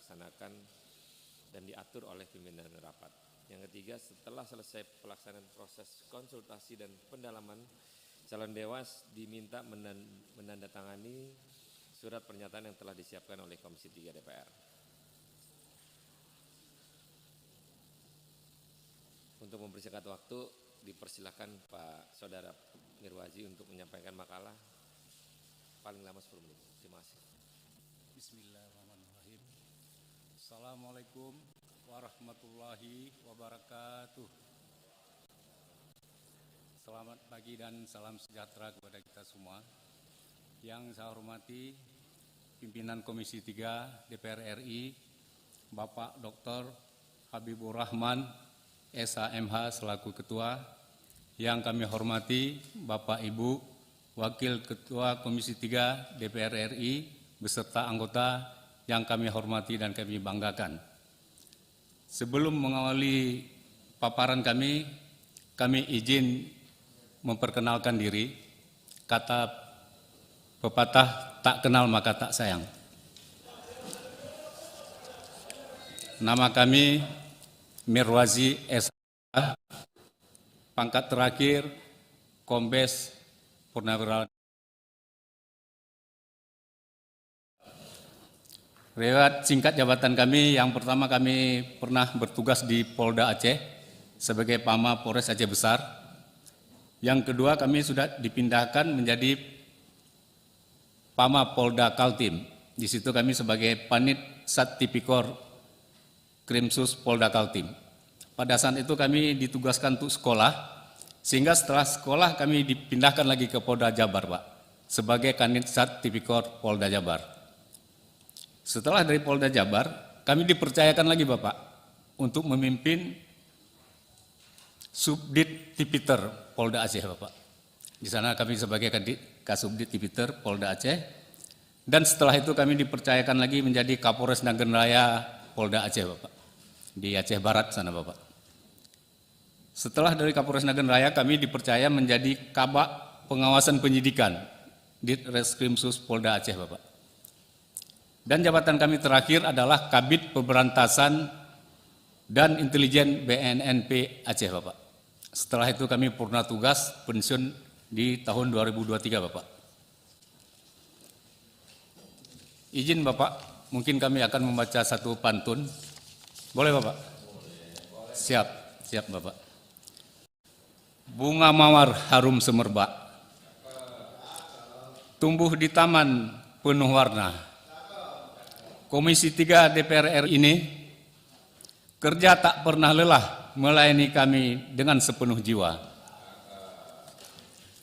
dilaksanakan dan diatur oleh pimpinan rapat. Yang ketiga, setelah selesai pelaksanaan proses konsultasi dan pendalaman, calon dewas diminta menandatangani surat pernyataan yang telah disiapkan oleh Komisi 3 DPR. Untuk mempersingkat waktu, dipersilakan Pak Saudara Mirwazi untuk menyampaikan makalah paling lama 10 menit. Terima kasih. Bismillahirrahmanirrahim. Assalamualaikum warahmatullahi wabarakatuh. Selamat pagi dan salam sejahtera kepada kita semua. Yang saya hormati pimpinan Komisi 3 DPR RI, Bapak Dr. Habibur Rahman, SHMH selaku Ketua. Yang kami hormati Bapak Ibu Wakil Ketua Komisi 3 DPR RI beserta anggota yang kami hormati dan kami banggakan. Sebelum mengawali paparan kami izin memperkenalkan diri. Kata pepatah, tak kenal maka tak sayang. Nama kami Mirwazi SH, pangkat terakhir Kombes Purnawirawan. Riwayat singkat jabatan kami, yang pertama kami pernah bertugas di Polda Aceh sebagai Pama Polres Aceh Besar. Yang kedua kami sudah dipindahkan menjadi Pama Polda Kaltim. Di situ kami sebagai Panit Sat Tipikor Krimsus Polda Kaltim. Pada saat itu kami ditugaskan untuk sekolah, sehingga setelah sekolah kami dipindahkan lagi ke Polda Jabar, Pak, sebagai Kanit Sat Tipikor Polda Jabar. Setelah dari Polda Jabar, kami dipercayakan lagi Bapak untuk memimpin Subdit Tipiter Polda Aceh, Bapak. Di sana kami sebagai Kasubdit Tipiter Polda Aceh, dan setelah itu kami dipercayakan lagi menjadi Kapolres Nagan Raya Polda Aceh, Bapak, di Aceh Barat sana, Bapak. Setelah dari Kapolres Nagan Raya, kami dipercaya menjadi Kabak Pengawasan Penyidikan di Reskrimsus Polda Aceh, Bapak. Dan jabatan kami terakhir adalah Kabid Pemberantasan dan Intelijen BNNP Aceh, Bapak. Setelah itu kami purna tugas pensiun di tahun 2023, Bapak. Izin Bapak, mungkin kami akan membaca satu pantun. Boleh Bapak? Siap Bapak. Bunga mawar harum semerbak, tumbuh di taman penuh warna. Komisi 3 DPR RI ini kerja tak pernah lelah melayani kami dengan sepenuh jiwa.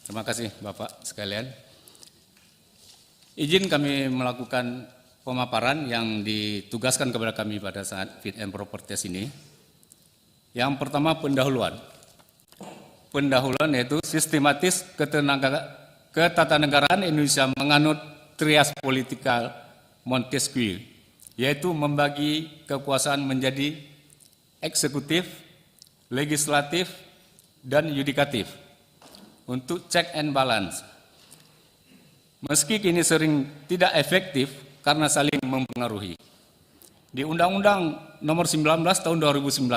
Terima kasih Bapak sekalian. Izin kami melakukan pemaparan yang ditugaskan kepada kami pada saat fit and proper test ini. Yang pertama pendahuluan. Pendahuluan yaitu sistematis ketatanegaraan Indonesia menganut trias politikal Montesquieu, yaitu membagi kekuasaan menjadi eksekutif, legislatif, dan yudikatif untuk check and balance. Meski kini sering tidak efektif karena saling mempengaruhi. Di Undang-Undang Nomor 19 Tahun 2019,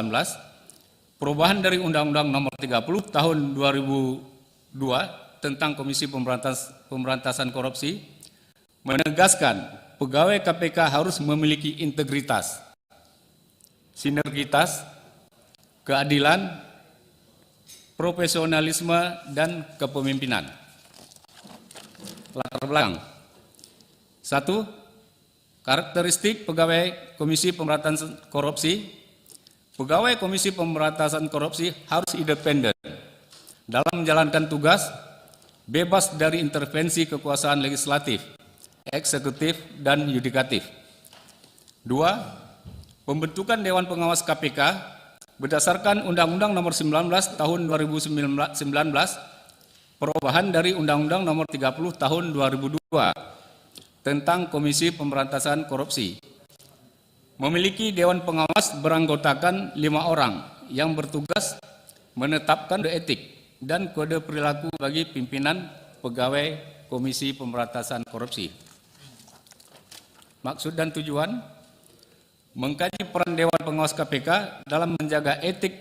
perubahan dari Undang-Undang Nomor 30 Tahun 2002 tentang Komisi Pemberantasan Korupsi menegaskan pegawai KPK harus memiliki integritas, sinergitas, keadilan, profesionalisme, dan kepemimpinan. Latar belakang. 1. Karakteristik pegawai Komisi Pemberantasan Korupsi. Pegawai Komisi Pemberantasan Korupsi harus independen dalam menjalankan tugas, bebas dari intervensi kekuasaan legislatif, eksekutif, dan yudikatif. 2. Pembentukan Dewan Pengawas KPK berdasarkan Undang-Undang Nomor 19 Tahun 2019, perubahan dari Undang-Undang Nomor 30 Tahun 2002 tentang Komisi Pemberantasan Korupsi. Memiliki Dewan Pengawas beranggotakan 5 orang yang bertugas menetapkan kode etik dan kode perilaku bagi pimpinan pegawai Komisi Pemberantasan Korupsi. Maksud dan tujuan, mengkaji peran Dewan Pengawas KPK dalam menjaga etik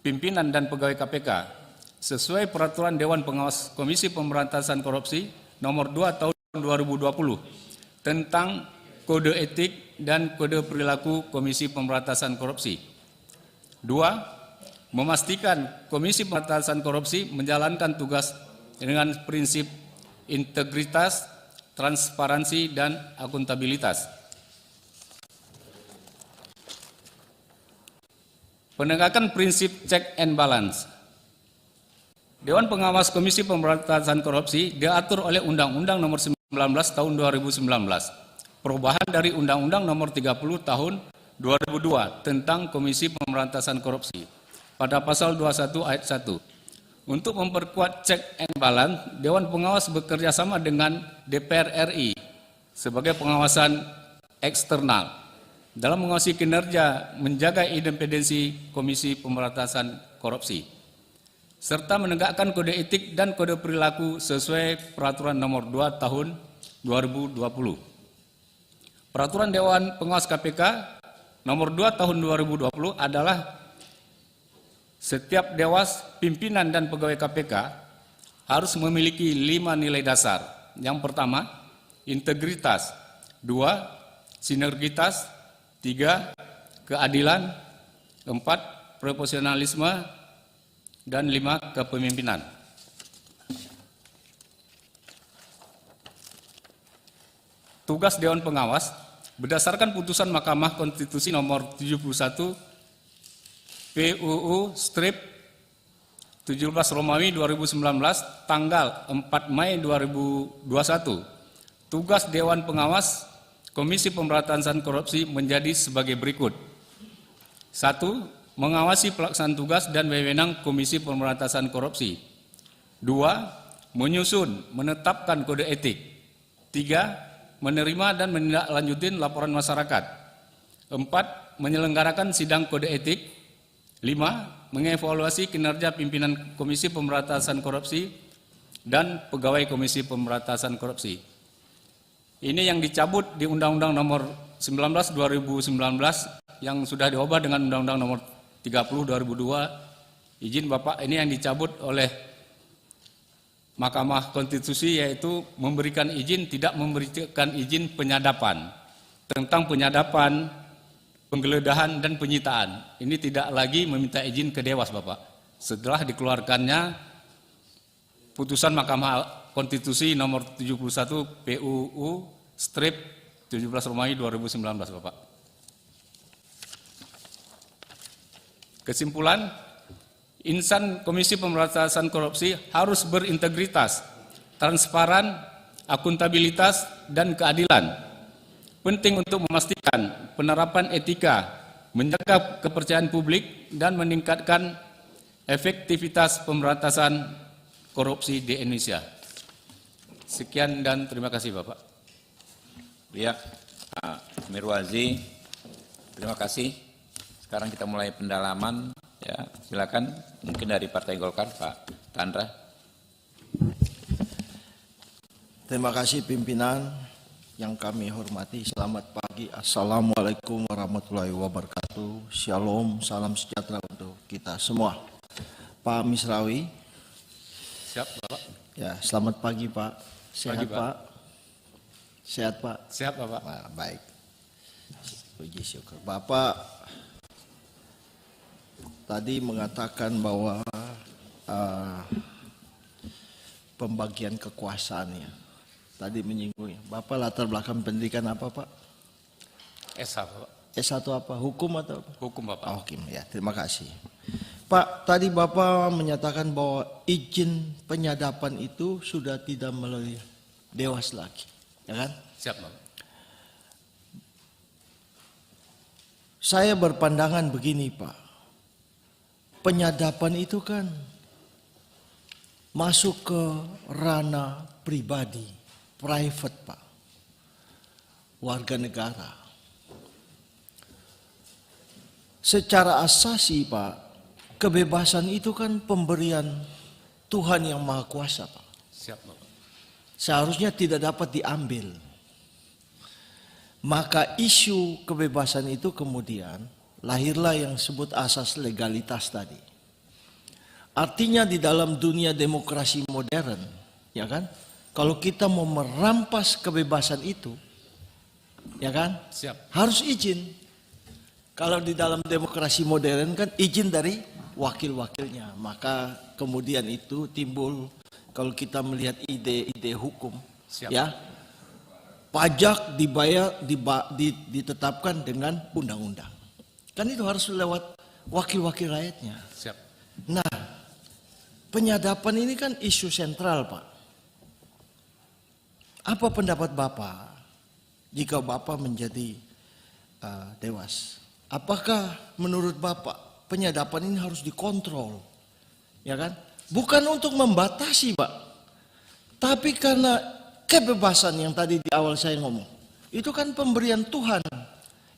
pimpinan dan pegawai KPK sesuai peraturan Dewan Pengawas Komisi Pemberantasan Korupsi nomor 2 tahun 2020 tentang kode etik dan kode perilaku Komisi Pemberantasan Korupsi. 2. Memastikan Komisi Pemberantasan Korupsi menjalankan tugas dengan prinsip integritas, transparansi, dan akuntabilitas. Penegakan prinsip check and balance. Dewan Pengawas Komisi Pemberantasan Korupsi diatur oleh Undang-Undang Nomor 19 Tahun 2019, perubahan dari Undang-Undang Nomor 30 Tahun 2002 tentang Komisi Pemberantasan Korupsi pada pasal 21 ayat 1. Untuk memperkuat check and balance, Dewan Pengawas bekerja sama dengan DPR RI sebagai pengawasan eksternal dalam mengawasi kinerja, menjaga independensi Komisi Pemberantasan Korupsi, serta menegakkan kode etik dan kode perilaku sesuai Peraturan Nomor 2 Tahun 2020. Peraturan Dewan Pengawas KPK Nomor 2 Tahun 2020 adalah setiap dewas, pimpinan, dan pegawai KPK harus memiliki 5 nilai dasar. Yang pertama, integritas. 2, sinergitas. 3, keadilan. 4, profesionalisme. Dan 5, kepemimpinan. Tugas Dewan Pengawas berdasarkan putusan Mahkamah Konstitusi nomor 71 PUU strip 17 Romawi 2019 tanggal 4 Mei 2021. Tugas Dewan Pengawas Komisi Pemberantasan Korupsi menjadi sebagai berikut. 1. Mengawasi pelaksanaan tugas dan wewenang Komisi Pemberantasan Korupsi. 2. Menyusun, menetapkan kode etik. 3. Menerima dan menindaklanjuti laporan masyarakat. 4. Menyelenggarakan sidang kode etik. 5. Mengevaluasi kinerja pimpinan Komisi Pemberantasan Korupsi dan pegawai Komisi Pemberantasan Korupsi. Ini yang dicabut di Undang-Undang Nomor 19 2019 yang sudah diubah dengan Undang-Undang Nomor 30 2002. Izin Bapak, ini yang dicabut oleh Mahkamah Konstitusi, yaitu memberikan izin, tidak memberikan izin penyadapan. Tentang penyadapan, penggeledahan, dan penyitaan. Ini tidak lagi meminta izin ke Dewas, Bapak. Setelah dikeluarkannya putusan Mahkamah Konstitusi nomor 71 PUU strip 17 Romawi 2019, Bapak. Kesimpulan, insan Komisi Pemberantasan Korupsi harus berintegritas, transparan, akuntabilitas, dan keadilan. Penting untuk memastikan penerapan etika, menjaga kepercayaan publik, dan meningkatkan efektivitas pemberantasan korupsi di Indonesia. Sekian dan terima kasih, Bapak. Ya, Pak Mirwazi, terima kasih. Sekarang kita mulai pendalaman. Ya, silakan. Mungkin dari Partai Golkar, Pak Tandra. Terima kasih pimpinan yang kami hormati. Selamat pagi. Assalamualaikum warahmatullahi wabarakatuh. Shalom, salam sejahtera untuk kita semua. Pak Misrawi. Siap, Bapak. Ya, selamat pagi, Pak. Sehat, Pagi, Pak. Pak? Sehat, Pak? Siap, Bapak. Nah, baik. Puji syukur. Bapak tadi mengatakan bahwa pembagian kekuasaannya. Tadi menyinggungnya. Bapak latar belakang pendidikan apa, Pak? S1, Bapak. S1 apa? Hukum atau apa? Hukum, Bapak. Hukum, ya. Terima kasih. Pak, tadi Bapak menyatakan bahwa izin penyadapan itu sudah tidak melalui Dewas lagi, ya kan? Siap, Bapak. Saya berpandangan begini, Pak. Penyadapan itu kan masuk ke ranah pribadi, private, Pak. Warga negara. Secara asasi, Pak, kebebasan itu kan pemberian Tuhan yang Maha Kuasa, Pak. Siap, Bapak. Seharusnya tidak dapat diambil. Maka isu kebebasan itu kemudian lahirlah yang disebut asas legalitas tadi. Artinya di dalam dunia demokrasi modern, ya kan? Kalau kita mau merampas kebebasan itu, ya kan? Siap. Harus izin. Kalau di dalam demokrasi modern kan izin dari wakil-wakilnya. Maka kemudian itu timbul kalau kita melihat ide-ide hukum, Siap. ya. Pajak ditetapkan dengan undang-undang. Kan itu harus lewat wakil-wakil rakyatnya. Siap. Nah, penyadapan ini kan isu sentral, Pak. Apa pendapat Bapak jika Bapak menjadi dewas? Apakah menurut Bapak penyadapan ini harus dikontrol? Ya kan? Bukan untuk membatasi, Pak. Tapi karena kebebasan yang tadi di awal saya ngomong, itu kan pemberian Tuhan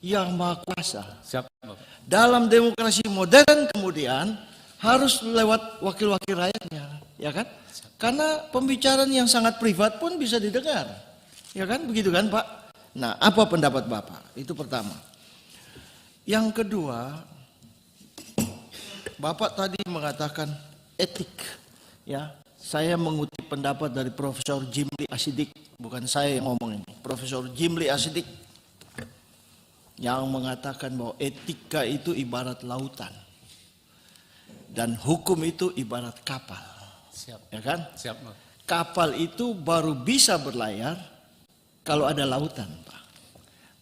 yang Maha Kuasa. Siap, Bapak. Dalam demokrasi modern kemudian harus lewat wakil-wakil rakyatnya, ya kan? Karena pembicaraan yang sangat privat pun bisa didengar, ya kan? Begitu kan, Pak? Nah, apa pendapat Bapak? Itu pertama. Yang kedua, Bapak tadi mengatakan etik, ya. Saya mengutip pendapat dari Profesor Jimli Asidik, bukan saya yang ngomong ini. Profesor Jimli Asidik yang mengatakan bahwa etika itu ibarat lautan dan hukum itu ibarat kapal. Siap. Ya kan? Siap, Bapak. Kapal itu baru bisa berlayar kalau ada lautan, Pak.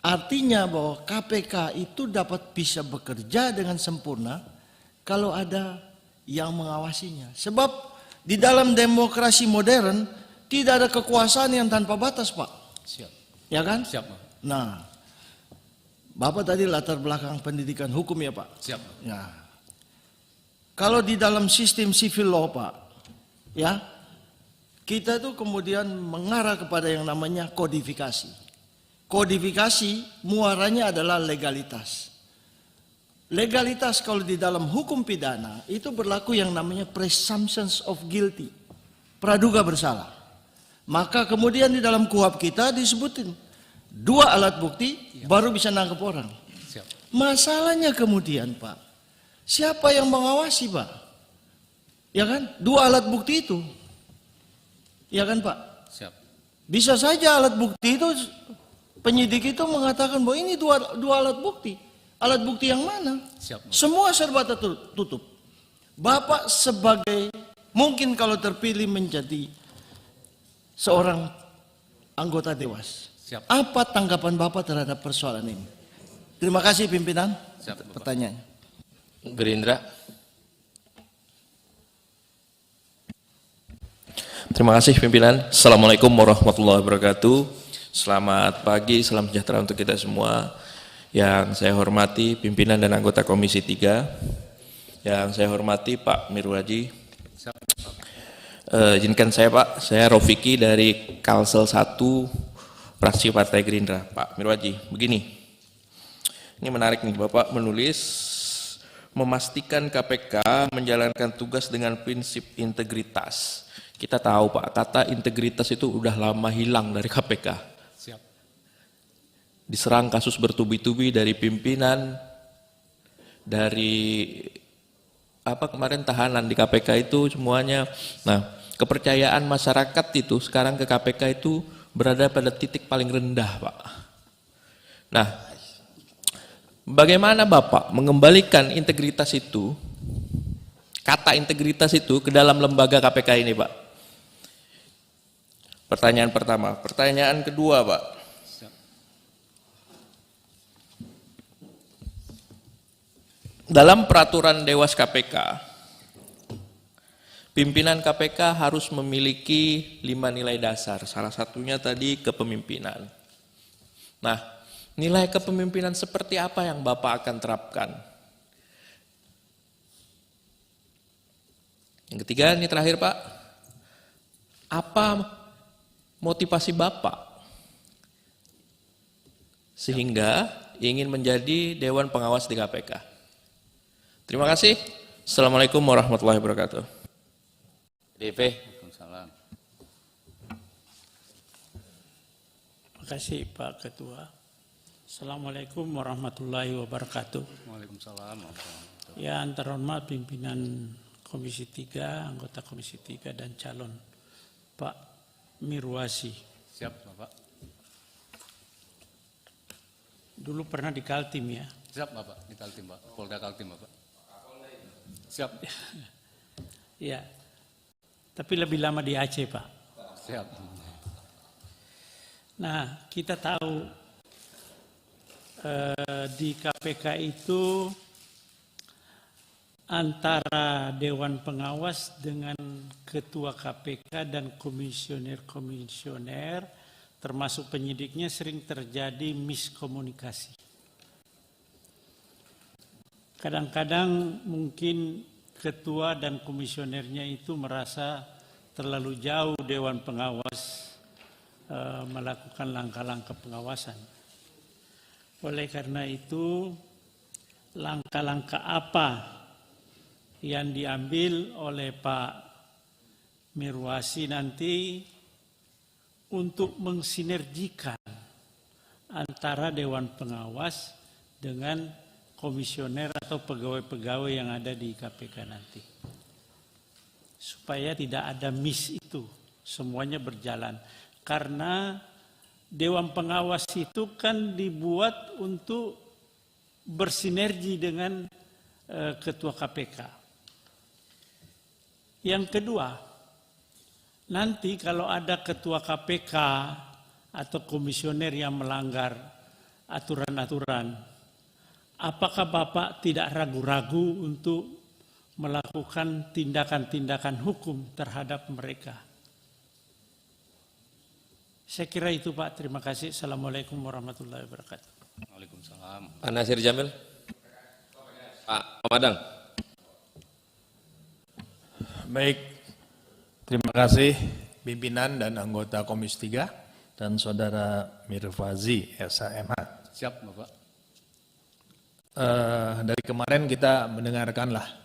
Artinya bahwa KPK itu dapat bisa bekerja dengan sempurna kalau ada yang mengawasinya. Sebab di dalam demokrasi modern tidak ada kekuasaan yang tanpa batas, Pak. Siap. Ya kan? Siap, Bapak. Nah, Bapak tadi latar belakang pendidikan hukum ya, Pak. Siap. Nah, kalau di dalam sistem civil law, Pak, ya, kita tuh kemudian mengarah kepada yang namanya kodifikasi. Kodifikasi muaranya adalah legalitas. Legalitas kalau di dalam hukum pidana itu berlaku yang namanya presumptions of guilty, praduga bersalah. Maka kemudian di dalam KUHP kita disebutin 2 alat bukti baru bisa nangkep orang. Siap. Masalahnya kemudian, Pak, siapa yang mengawasi, Pak? Ya kan? 2 alat bukti itu. Ya kan, Pak? Siap. Bisa saja alat bukti itu penyidik itu mengatakan bahwa ini dua alat bukti. Alat bukti yang mana? Siap. Semua serba tertutup. Bapak sebagai mungkin kalau terpilih menjadi seorang anggota dewas. Siap. Apa tanggapan Bapak terhadap persoalan ini? Terima kasih pimpinan. Siap, Bapak. Pertanyaannya. Gerindra. Terima kasih pimpinan. Assalamualaikum warahmatullahi wabarakatuh. Selamat pagi, salam sejahtera untuk kita semua. Yang saya hormati pimpinan dan anggota Komisi 3. Yang saya hormati Pak Mirwaji. Izinkan saya Pak, saya Rofiki dari Kalsel 1 fraksi Partai Gerindra. Pak Mirwaji, begini. Ini menarik nih, Bapak menulis memastikan KPK menjalankan tugas dengan prinsip integritas. Kita tahu Pak, kata integritas itu udah lama hilang dari KPK. Siap. Diserang kasus bertubi-tubi dari pimpinan, dari kemarin tahanan di KPK itu semuanya. Nah, kepercayaan masyarakat itu sekarang ke KPK itu berada pada titik paling rendah, Pak. Nah, bagaimana Bapak mengembalikan integritas itu, kata integritas itu ke dalam lembaga KPK ini, Pak? Pertanyaan pertama. Pertanyaan kedua, Pak. Dalam peraturan Dewas KPK, pimpinan KPK harus memiliki 5 nilai dasar. Salah satunya tadi kepemimpinan. Nah, nilai kepemimpinan seperti apa yang Bapak akan terapkan? Yang ketiga, ini terakhir Pak. Apa motivasi Bapak sehingga ingin menjadi Dewan Pengawas di KPK? Terima kasih. Assalamualaikum warahmatullahi wabarakatuh. DP. Waalaikumsalam. Terima kasih Pak Ketua. Assalamualaikum warahmatullahi wabarakatuh. Waalaikumsalam warahmatullahi wabarakatuh. Yang terhormat pimpinan Komisi 3, anggota Komisi 3 dan calon Pak Mirwasi. Siap Bapak. Dulu pernah di Kaltim ya. Siap Bapak, di Kaltim Pak. Polda Kaltim Bapak. Siap. Ya. Tapi lebih lama di Aceh Pak. Siap. Nah, kita tahu di KPK itu antara Dewan Pengawas dengan Ketua KPK dan komisioner-komisioner termasuk penyidiknya sering terjadi miskomunikasi. Kadang-kadang mungkin ketua dan komisionernya itu merasa terlalu jauh Dewan Pengawas melakukan langkah-langkah pengawasan. Oleh karena itu, langkah-langkah apa yang diambil oleh Pak Mirwasi nanti untuk mensinergikan antara Dewan Pengawas dengan komisioner atau pegawai-pegawai yang ada di KPK nanti. Supaya tidak ada miss itu, semuanya berjalan. Karena Dewan Pengawas itu kan dibuat untuk bersinergi dengan Ketua KPK. Yang kedua, nanti kalau ada Ketua KPK atau komisioner yang melanggar aturan-aturan, apakah Bapak tidak ragu-ragu untuk melakukan tindakan-tindakan hukum terhadap mereka? Saya kira itu Pak, terima kasih. Assalamualaikum warahmatullahi wabarakatuh. Waalaikumsalam. Pak Nasir Jamil. Pak Pemadang. Baik, terima kasih pimpinan dan anggota Komisi 3 dan Saudara Mirwazi SHMH. Siap Bapak. Dari kemarin kita mendengarkanlah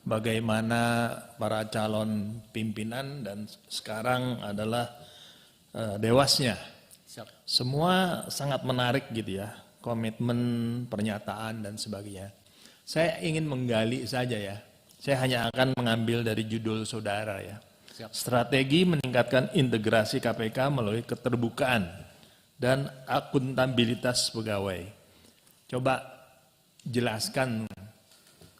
bagaimana para calon pimpinan dan sekarang adalah dewasnya. Siap. Semua sangat menarik gitu ya, komitmen, pernyataan dan sebagainya. Saya ingin menggali saja ya, saya hanya akan mengambil dari judul saudara ya. Siap. Strategi meningkatkan integrasi KPK melalui keterbukaan dan akuntabilitas pegawai. Coba jelaskan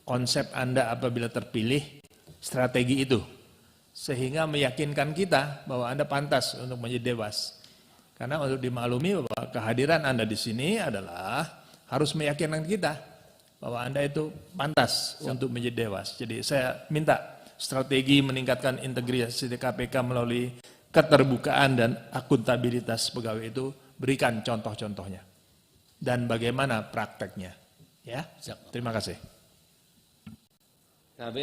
konsep Anda apabila terpilih strategi itu, sehingga meyakinkan kita bahwa Anda pantas untuk menjadi dewas. Karena untuk dimaklumi bahwa kehadiran Anda di sini adalah harus meyakinkan kita bahwa Anda itu pantas untuk menjadi dewas. Jadi saya minta strategi meningkatkan integrasi di KPK melalui keterbukaan dan akuntabilitas pegawai itu, berikan contoh-contohnya. Dan bagaimana prakteknya. Ya, Siap. terima kasih. KB.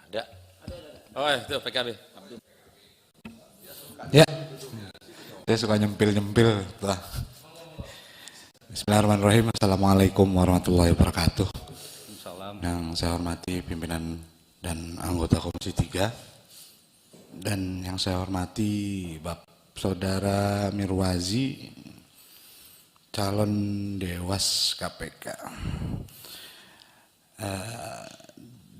Ada. Oh itu PKB. Ya, saya suka nyempil-nyempil. Bismillahirrahmanirrahim. Assalamualaikum warahmatullahi wabarakatuh. Salam. Yang saya hormati pimpinan dan anggota Komisi 3 dan yang saya hormati Bapak Saudara Mirwazi, calon Dewas KPK.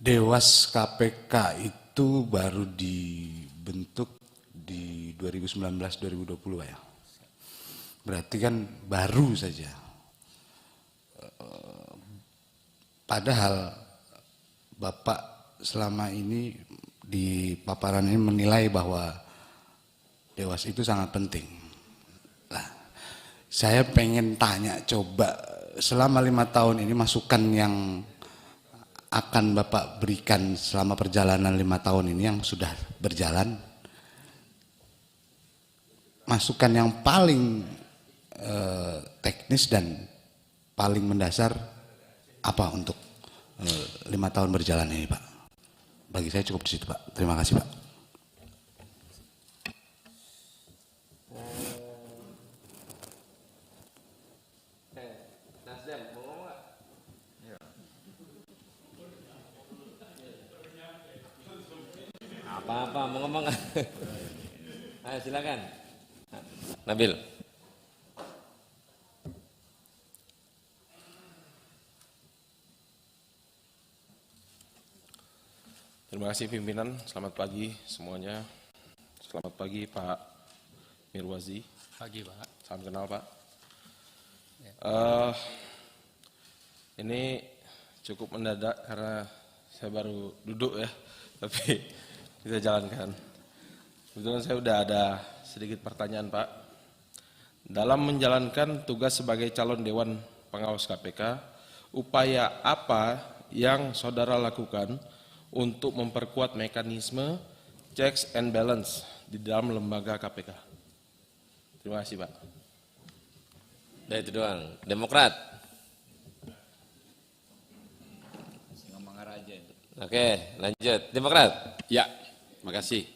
Dewas KPK itu baru dibentuk di 2019-2020 ya. Berarti kan baru saja. Padahal Bapak selama ini di paparan ini menilai bahwa Dewas itu sangat penting. Nah, saya pengen tanya, coba selama 5 tahun ini masukan yang akan Bapak berikan selama perjalanan 5 tahun ini yang sudah berjalan, masukan yang paling teknis dan paling mendasar apa untuk 5 tahun berjalan ini Pak? Bagi saya cukup di situ Pak. Terima kasih Pak. Nasdem mau ngomong nggak? Apa-apa mau ngomong nggak? Ayo silakan. Nabil. Terima kasih pimpinan, selamat pagi semuanya. Selamat pagi Pak Mirwazi. Pagi Pak. Salam kenal Pak. Ini cukup mendadak karena saya baru duduk ya, tapi kita jalankan. Kebetulan saya sudah ada sedikit pertanyaan Pak. Dalam menjalankan tugas sebagai calon Dewan Pengawas KPK, upaya apa yang saudara lakukan untuk memperkuat mekanisme checks and balance di dalam lembaga KPK? Terima kasih Pak. Udah itu doang. Demokrat. Oke, lanjut. Demokrat. Ya, makasih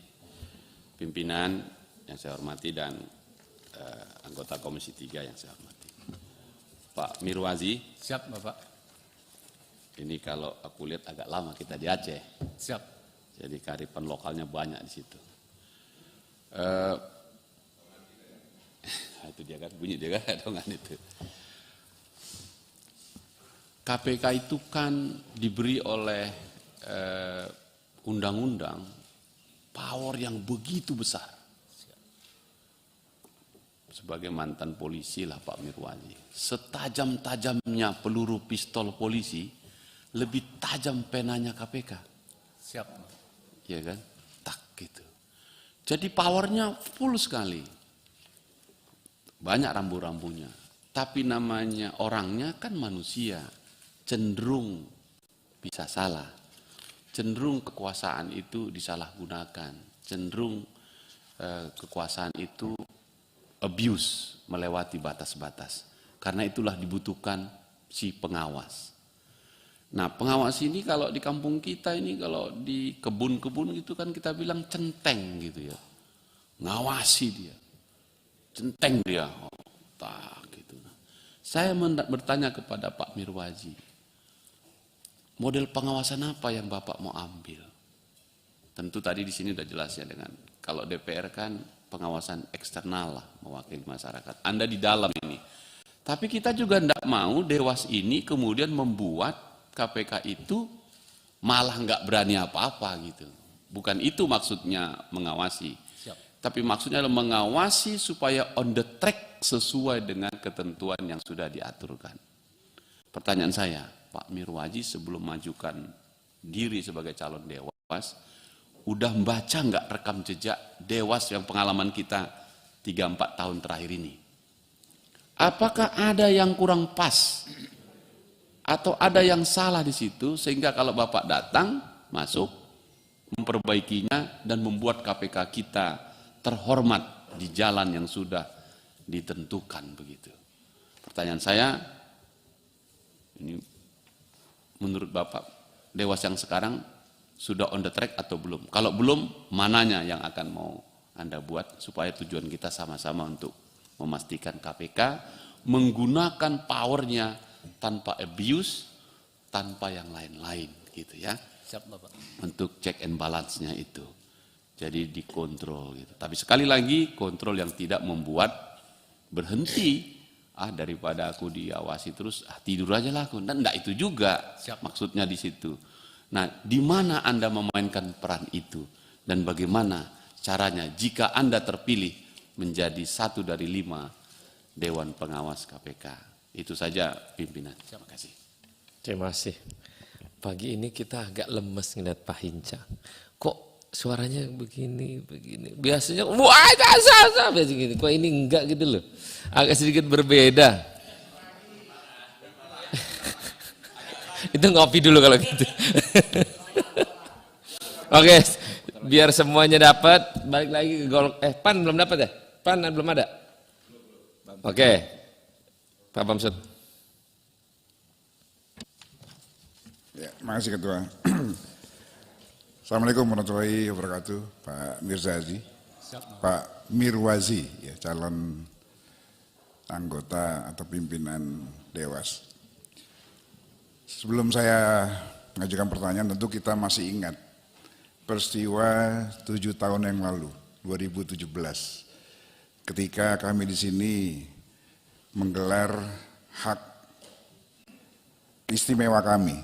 pimpinan yang saya hormati dan anggota Komisi 3 yang saya hormati. Pak Mirwazi. Siap Bapak. Ini kalau aku lihat agak lama kita di Aceh. Siap. Jadi kearifan lokalnya banyak di situ. Itu dia kan, bunyi dia kan, dongan itu. KPK itu kan diberi oleh undang-undang power yang begitu besar. Sebagai mantan polisi lah Pak Mirwazi, setajam-tajamnya peluru pistol polisi, lebih tajam penanya KPK. Siap. Ya kan? Tak gitu. Jadi powernya full sekali. Banyak rambu-rambunya. Tapi namanya orangnya kan manusia. Cenderung bisa salah. Cenderung kekuasaan itu disalahgunakan. Cenderung kekuasaan itu abuse, melewati batas-batas. Karena itulah dibutuhkan si pengawas. Nah pengawas ini kalau di kampung kita ini, kalau di kebun-kebun gitu kan kita bilang centeng gitu ya. Ngawasi dia. Centeng dia. Oh, tak gitu. Saya bertanya kepada Pak Mirwazi, model pengawasan apa yang Bapak mau ambil? Tentu tadi di sini sudah jelas ya, dengan kalau DPR kan pengawasan eksternal lah, mewakili masyarakat. Anda di dalam ini. Tapi kita juga tidak mau Dewas ini kemudian membuat KPK itu malah nggak berani apa-apa gitu. Bukan itu maksudnya mengawasi. Siap. Tapi maksudnya adalah mengawasi supaya on the track sesuai dengan ketentuan yang sudah diaturkan. Pertanyaan saya, Pak Mirwazi sebelum majukan diri sebagai calon Dewas, udah membaca nggak rekam jejak Dewas yang pengalaman kita 3-4 tahun terakhir ini? Apakah ada yang kurang pas? Atau ada yang salah di situ sehingga kalau Bapak datang, masuk, memperbaikinya dan membuat KPK kita terhormat di jalan yang sudah ditentukan begitu. Pertanyaan saya, ini menurut Bapak, Dewas yang sekarang sudah on the track atau belum? Kalau belum, mananya yang akan mau Anda buat supaya tujuan kita sama-sama untuk memastikan KPK menggunakan powernya tanpa abuse, tanpa yang lain-lain gitu ya. Siap Bapak. Untuk check and balance-nya itu. Jadi dikontrol gitu. Tapi sekali lagi kontrol yang tidak membuat berhenti. Daripada aku diawasi terus, tidur aja lah aku. Dan enggak itu juga. Siap. Maksudnya di situ. Nah, di mana Anda memainkan peran itu dan bagaimana caranya jika Anda terpilih menjadi 1 dari 5 Dewan Pengawas KPK. Itu saja pimpinan. Terima kasih. Terima kasih. Pagi ini kita agak lemes ngeliat Pak Hinca. Kok suaranya begini. Biasanya wah begini. Kok ini enggak gitu loh. Agak sedikit berbeda. Itu ngopi dulu kalau gitu. Oke, biar semuanya dapat. Balik lagi ke PAN belum dapat ya? PAN belum ada. Oke, Pak Bamsud. Ya, makasih Ketua. Assalamualaikum warahmatullahi wabarakatuh, Pak Mirzazi, Pak Mirwazi, ya, calon anggota atau pimpinan Dewas. Sebelum saya mengajukan pertanyaan, tentu kita masih ingat peristiwa 7 tahun yang lalu, 2017, ketika kami di sini menggelar hak istimewa kami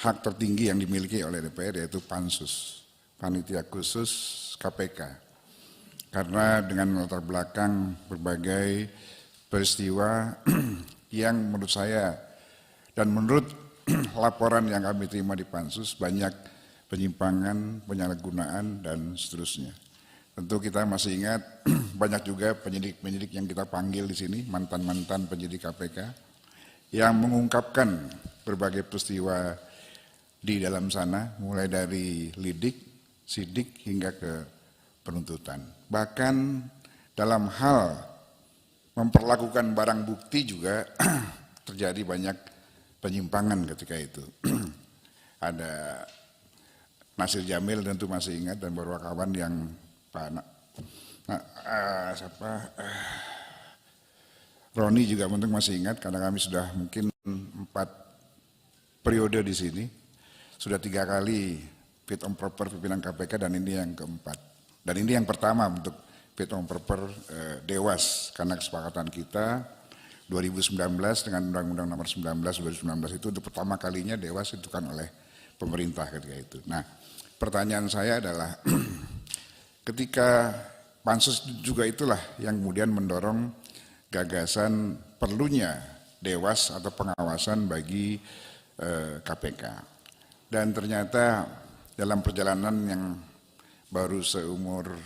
hak tertinggi yang dimiliki oleh DPR, yaitu Pansus, Panitia Khusus KPK. Karena dengan latar belakang berbagai peristiwa yang menurut saya dan menurut laporan yang kami terima di Pansus banyak penyimpangan, penyalahgunaan, dan seterusnya. Tentu kita masih ingat banyak juga penyidik-penyidik yang kita panggil di sini, mantan-mantan penyidik KPK, yang mengungkapkan berbagai peristiwa di dalam sana, mulai dari lidik, sidik, hingga ke penuntutan. Bahkan dalam hal memperlakukan barang bukti juga terjadi banyak penyimpangan ketika itu. Ada Nasir Jamil tentu masih ingat, dan beberapa kawan yang Roni juga mungkin masih ingat, karena kami sudah mungkin 4 periode di sini, sudah 3 kali fit and proper pimpinan KPK, dan ini yang keempat. Dan ini yang pertama untuk fit and proper Dewas, karena kesepakatan kita 2019 dengan Undang-Undang Nomor 19 2019 itu untuk pertama kalinya Dewas ditentukan oleh pemerintah ketika itu. Nah, pertanyaan saya adalah ketika Pansus juga itulah yang kemudian mendorong gagasan perlunya Dewas atau pengawasan bagi KPK. Dan ternyata dalam perjalanan yang baru seumur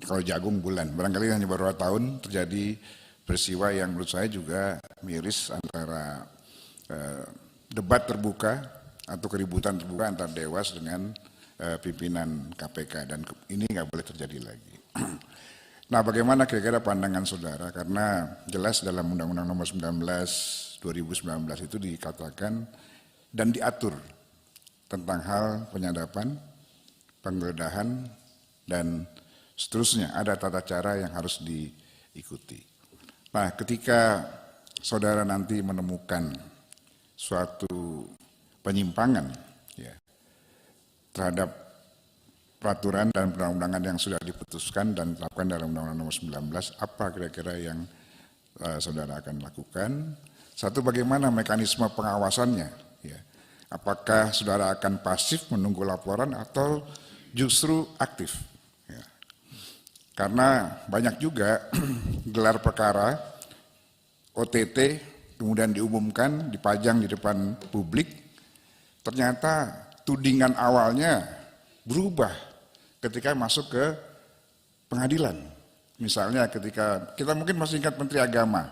kalau jagung bulan, barangkali hanya beberapa tahun terjadi peristiwa yang menurut saya juga miris antara debat terbuka atau keributan terbuka antara Dewas dengan pimpinan KPK, dan ini nggak boleh terjadi lagi. Nah, bagaimana kira-kira pandangan saudara? Karena jelas dalam Undang-Undang Nomor 19 2019 itu dikatakan dan diatur tentang hal penyadapan, penggeledahan, dan seterusnya. Ada tata cara yang harus diikuti. Nah, ketika saudara nanti menemukan suatu penyimpangan ya, terhadap peraturan dan perundang-undangan yang sudah diputuskan dan ditetapkan dalam Undang-Undang Nomor 19, apa kira-kira yang saudara akan lakukan? Satu, bagaimana mekanisme pengawasannya? Ya. Apakah saudara akan pasif menunggu laporan atau justru aktif? Ya. Karena banyak juga gelar perkara OTT kemudian diumumkan, dipajang di depan publik, ternyata tudingan awalnya berubah ketika masuk ke pengadilan. Misalnya ketika kita mungkin masih ingat Menteri Agama,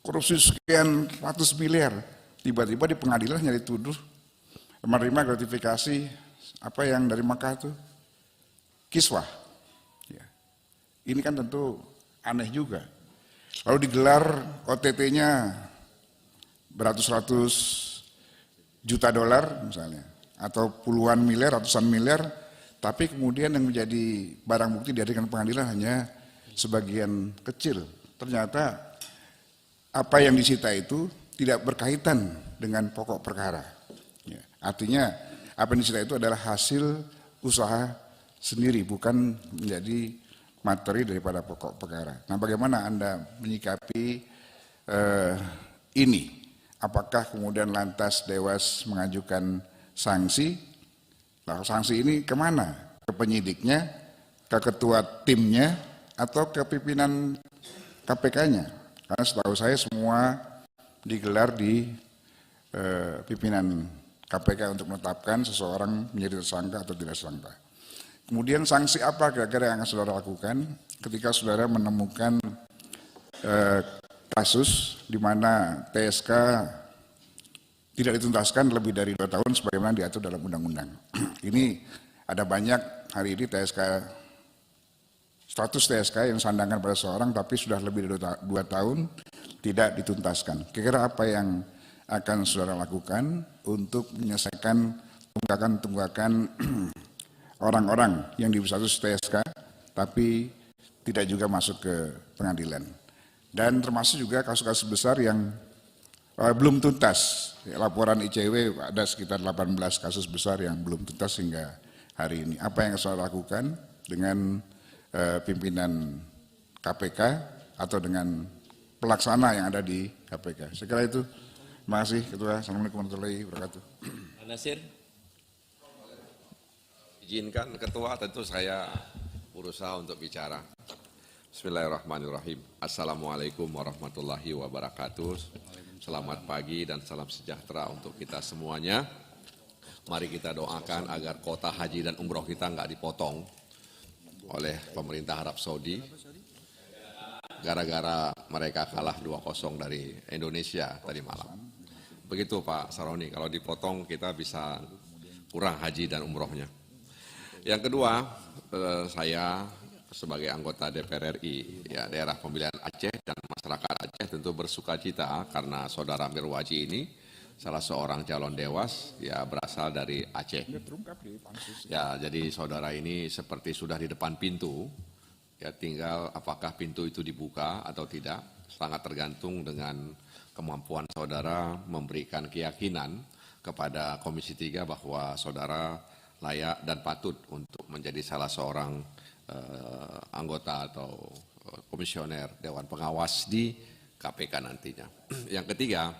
korupsi sekian ratus miliar, tiba-tiba di pengadilan hanya dituduh menerima gratifikasi apa yang dari Makkah itu kiswah. Ya. Ini kan tentu aneh juga. Lalu digelar OTT-nya beratus-ratus juta dolar misalnya, atau puluhan miliar, ratusan miliar, tapi kemudian yang menjadi barang bukti dihadirkan pengadilan hanya sebagian kecil. Ternyata apa yang disita itu tidak berkaitan dengan pokok perkara. Ya, artinya apa yang disita itu adalah hasil usaha sendiri, bukan menjadi materi daripada pokok perkara. Nah, bagaimana Anda menyikapi ini? Apakah kemudian lantas Dewas mengajukan sanksi? Nah, sanksi ini kemana? Ke penyidiknya, ke ketua timnya, atau ke pimpinan KPK-nya? Karena setahu saya semua digelar di pimpinan KPK untuk menetapkan seseorang menjadi tersangka atau tidak tersangka. Kemudian sanksi apa kira-kira yang akan saudara lakukan ketika saudara menemukan kasus di mana TSK tidak dituntaskan lebih dari 2 tahun sebagaimana diatur dalam undang-undang. Ini ada banyak hari ini status TSK yang sandangan pada seorang tapi sudah lebih dari 2 tahun tidak dituntaskan. Kira-kira apa yang akan saudara lakukan untuk menyelesaikan tunggakan-tunggakan orang-orang yang di status TSK tapi tidak juga masuk ke pengadilan. Dan termasuk juga kasus-kasus besar yang belum tuntas. Laporan ICW ada sekitar 18 kasus besar yang belum tuntas hingga hari ini. Apa yang saudara lakukan dengan pimpinan KPK atau dengan pelaksana yang ada di KPK? Saya kira itu Terima kasih Ketua. Assalamualaikum warahmatullahi wabarakatuh. Pak Nasir. Izinkan Ketua, tentu saya berusaha untuk bicara. Bismillahirrahmanirrahim. Assalamualaikum warahmatullahi wabarakatuh. Selamat pagi dan salam sejahtera untuk kita semuanya. Mari kita doakan agar kota haji dan umroh kita nggak dipotong oleh pemerintah Arab Saudi gara-gara mereka kalah 2-0 dari Indonesia tadi malam. Begitu Pak Saroni, kalau dipotong kita bisa kurang haji dan umrohnya. Yang kedua, saya sebagai anggota DPR RI, ya, daerah pemilihan Aceh dan masyarakat Aceh tentu bersuka cita karena saudara Mirwazi ini salah seorang calon dewas, ya, berasal dari Aceh. Ya, jadi saudara ini seperti sudah di depan pintu, ya, tinggal apakah pintu itu dibuka atau tidak, sangat tergantung dengan kemampuan saudara memberikan keyakinan kepada Komisi 3 bahwa saudara layak dan patut untuk menjadi salah seorang anggota atau komisioner Dewan Pengawas di KPK nantinya. Yang ketiga,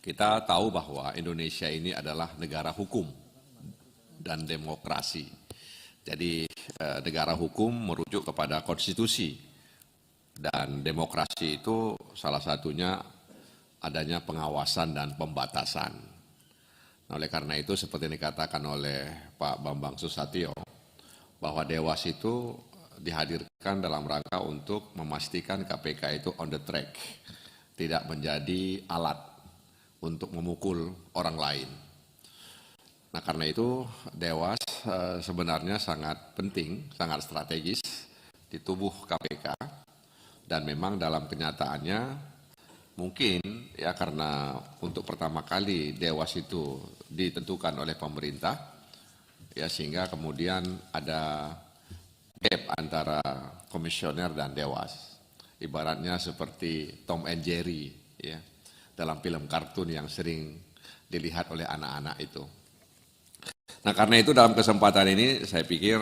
kita tahu bahwa Indonesia ini adalah negara hukum dan demokrasi. Jadi negara hukum merujuk kepada konstitusi dan demokrasi itu salah satunya adanya pengawasan dan pembatasan. Nah, oleh karena itu seperti yang dikatakan oleh Pak Bambang Susatyo, bahwa Dewas itu dihadirkan dalam rangka untuk memastikan KPK itu on the track, tidak menjadi alat untuk memukul orang lain. Nah, karena itu Dewas sebenarnya sangat penting, sangat strategis di tubuh KPK, dan memang dalam kenyataannya mungkin ya karena untuk pertama kali Dewas itu ditentukan oleh pemerintah, ya, sehingga kemudian ada gap antara komisioner dan Dewas. Ibaratnya seperti Tom and Jerry, ya, dalam film kartun yang sering dilihat oleh anak-anak itu. Nah, karena itu dalam kesempatan ini saya pikir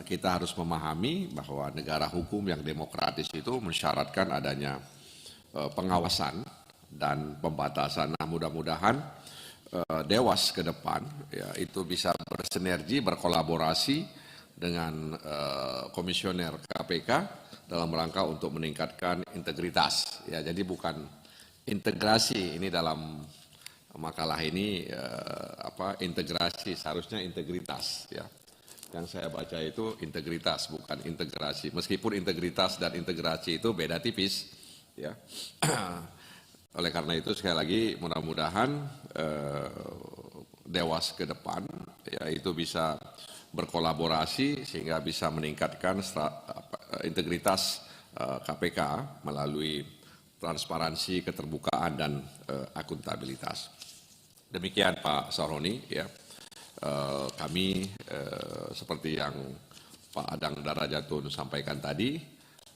kita harus memahami bahwa negara hukum yang demokratis itu mensyaratkan adanya pengawasan dan pembatasan. Nah, mudah-mudahan Dewas ke depan, ya, itu bisa bersinergi, berkolaborasi dengan komisioner KPK dalam rangka untuk meningkatkan integritas. Ya, jadi bukan integrasi ini dalam makalah ini integrasi, seharusnya integritas. Ya, yang saya baca itu integritas bukan integrasi. Meskipun integritas dan integrasi itu beda tipis. Ya. Oleh karena itu sekali lagi mudah-mudahan Dewas ke depan, ya, itu bisa berkolaborasi sehingga bisa meningkatkan integritas KPK melalui transparansi, keterbukaan dan akuntabilitas. Demikian Pak Saroni, ya. Kami seperti yang Pak Adang Darajatun sampaikan tadi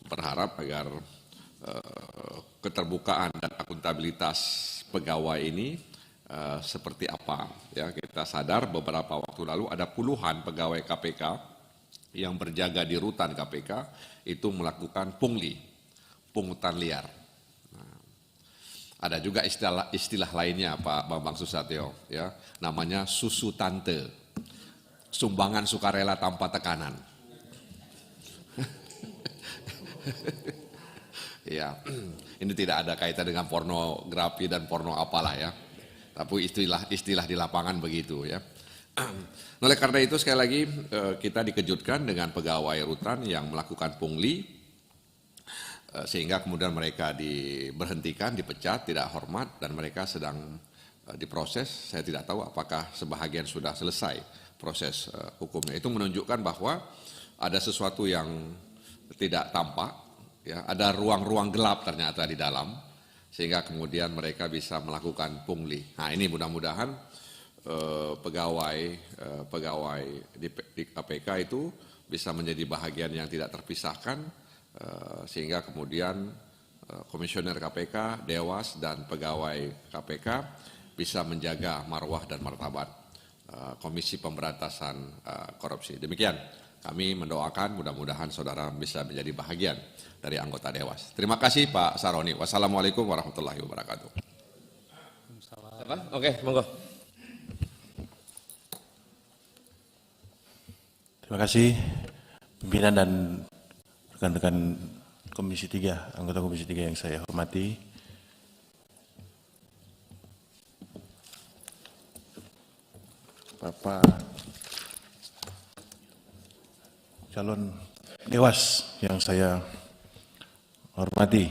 berharap agar keterbukaan dan akuntabilitas pegawai ini seperti apa, ya. Kita sadar beberapa waktu lalu ada puluhan pegawai KPK yang berjaga di rutan KPK itu melakukan pungli, pungutan liar. Nah, ada juga istilah lainnya Pak Bambang Susatyo, ya, namanya susu tante, sumbangan sukarela tanpa tekanan. Ya, ini tidak ada kaitan dengan pornografi dan porno apalah, ya. Tapi istilah di lapangan begitu, ya. Oleh karena itu sekali lagi kita dikejutkan dengan pegawai rutan yang melakukan pungli sehingga kemudian mereka diberhentikan, dipecat, tidak hormat dan mereka sedang diproses. Saya tidak tahu apakah sebahagian sudah selesai proses hukumnya. Itu menunjukkan bahwa ada sesuatu yang tidak tampak. Ya, ada ruang-ruang gelap ternyata di dalam, sehingga kemudian mereka bisa melakukan pungli. Nah, ini mudah-mudahan pegawai di KPK itu bisa menjadi bahagian yang tidak terpisahkan, sehingga kemudian komisioner KPK, Dewas, dan pegawai KPK bisa menjaga marwah dan martabat Komisi Pemberantasan Korupsi. Demikian Kami mendoakan mudah-mudahan saudara bisa menjadi bahagian dari anggota Dewas. Terima kasih Pak Saroni. Wassalamualaikum warahmatullahi wabarakatuh. Oke, monggo. Terima kasih pimpinan dan rekan-rekan Komisi 3, anggota Komisi 3 yang saya hormati. Bapak calon Dewas yang saya hormati.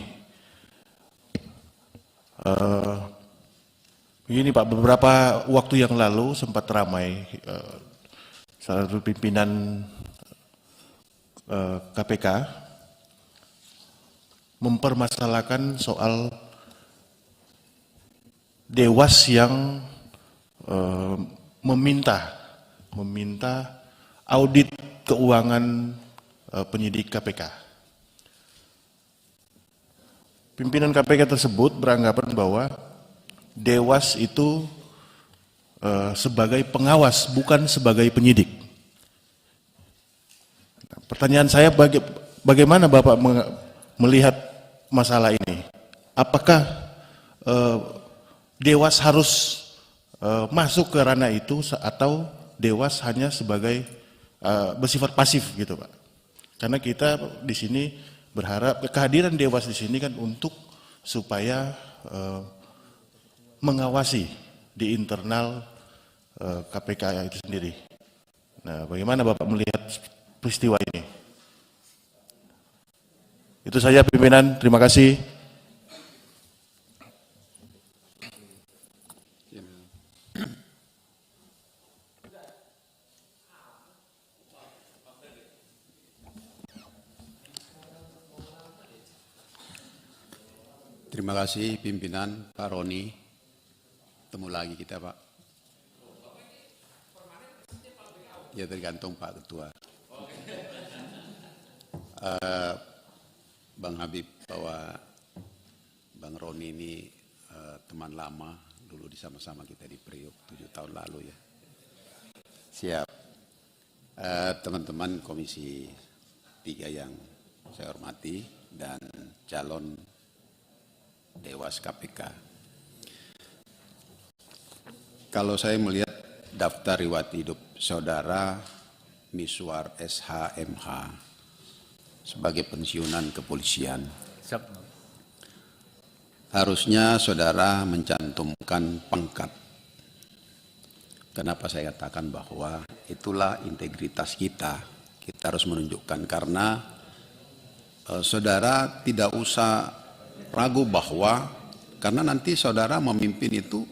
Begini Pak, beberapa waktu yang lalu sempat ramai salah satu pimpinan KPK mempermasalahkan soal Dewas yang meminta audit keuangan penyidik KPK. Pimpinan KPK tersebut beranggapan bahwa Dewas itu sebagai pengawas, bukan sebagai penyidik. Pertanyaan saya, bagaimana Bapak melihat masalah ini? Apakah Dewas harus masuk ke ranah itu atau Dewas hanya sebagai bersifat pasif gitu Pak? Karena kita di sini berharap kehadiran Dewas di sini kan untuk supaya mengawasi di internal KPK itu sendiri. Nah, bagaimana Bapak melihat peristiwa ini? Itu saja pimpinan, terima kasih. Terima kasih pimpinan Pak Roni. Ketemu lagi kita Pak. Ya tergantung Pak Ketua. Bang Habib bahwa Bang Roni ini teman lama, dulu sama-sama kita di Priok 7 tahun lalu ya. Siap. Teman-teman Komisi 3 yang saya hormati dan calon Dewas KPK. Kalau saya melihat daftar riwayat hidup saudara Miswar SHMH sebagai pensiunan kepolisian, harusnya saudara mencantumkan pangkat. Kenapa saya katakan bahwa itulah integritas kita. Kita harus menunjukkan karena saudara tidak usah ragu bahwa karena nanti saudara memimpin itu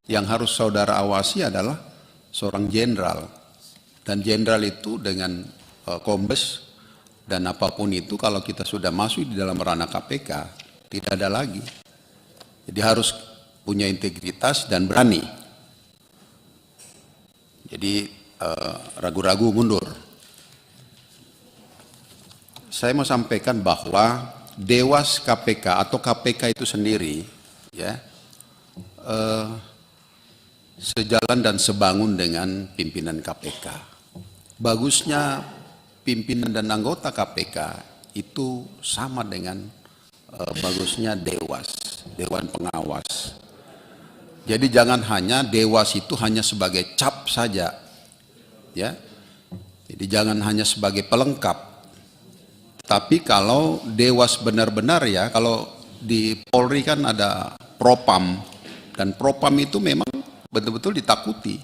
yang harus saudara awasi adalah seorang jenderal, dan jenderal itu dengan kombes dan apapun itu kalau kita sudah masuk di dalam ranah KPK tidak ada lagi. Jadi harus punya integritas dan berani. Jadi ragu-ragu mundur. Saya mau sampaikan bahwa Dewas KPK atau KPK itu sendiri ya sejalan dan sebangun dengan pimpinan KPK. Bagusnya pimpinan dan anggota KPK itu sama dengan bagusnya Dewas, Dewan Pengawas. Jadi jangan hanya Dewas itu hanya sebagai cap saja, ya. Jadi jangan hanya sebagai pelengkap. Tapi kalau Dewas benar-benar ya, kalau di Polri kan ada Propam, dan Propam itu memang betul-betul ditakuti.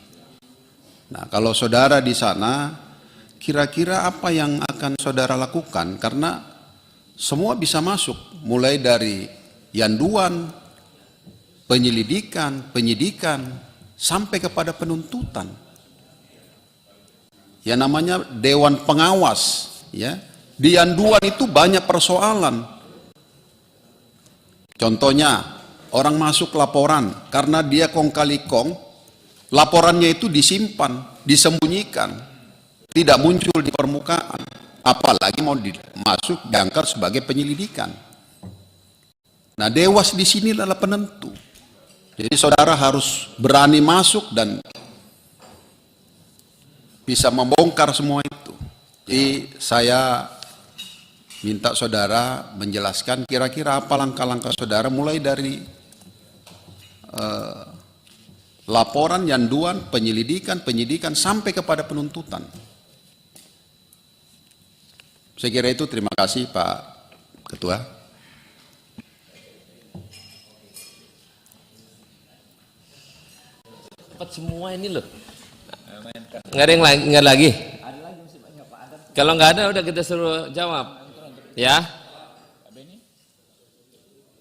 Nah, kalau saudara di sana, kira-kira apa yang akan saudara lakukan? Karena semua bisa masuk, mulai dari yanduan, penyelidikan, penyidikan, sampai kepada penuntutan. Ya namanya Dewan Pengawas, ya. Di yanduan itu banyak persoalan. Contohnya, orang masuk laporan, karena dia kong kali kong, laporannya itu disimpan, disembunyikan, tidak muncul di permukaan, apalagi mau masuk diangkat sebagai penyelidikan. Nah, Dewas di sini adalah penentu. Jadi saudara harus berani masuk dan bisa membongkar semua itu. saya minta saudara menjelaskan kira-kira apa langkah-langkah saudara mulai dari laporan, yanduan, penyidikan sampai kepada penuntutan. Saya kira itu. Terima kasih Pak Ketua. Cepat semua ini loh. Nggak ada yang lain, nggak ada lagi. Kalau nggak ada udah kita suruh jawab. Ya.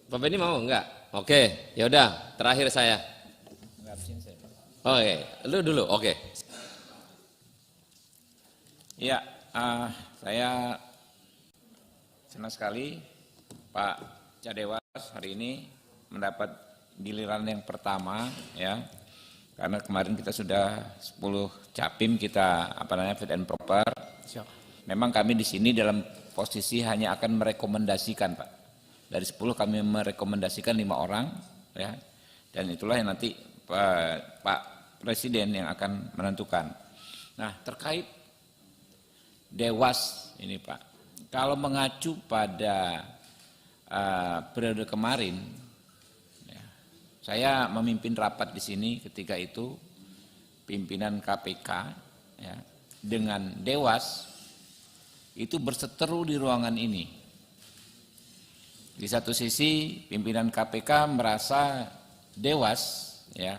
Pak Beni mau nggak? Oke, ya udah. Terakhir saya. Oke, lu dulu. Oke. Ya, saya senang sekali Pak Cadewas hari ini mendapat giliran yang pertama, ya. Karena kemarin kita sudah 10 capim kita fit and proper. Memang kami di sini dalam posisi hanya akan merekomendasikan, Pak. Dari 10 kami merekomendasikan 5 orang, ya. Dan itulah yang nanti Pak Presiden yang akan menentukan. Nah, terkait Dewas ini, Pak. Kalau mengacu pada periode kemarin, saya memimpin rapat di sini ketika itu pimpinan KPK, ya, dengan Dewas itu berseteru di ruangan ini. Di satu sisi pimpinan KPK merasa Dewas, ya,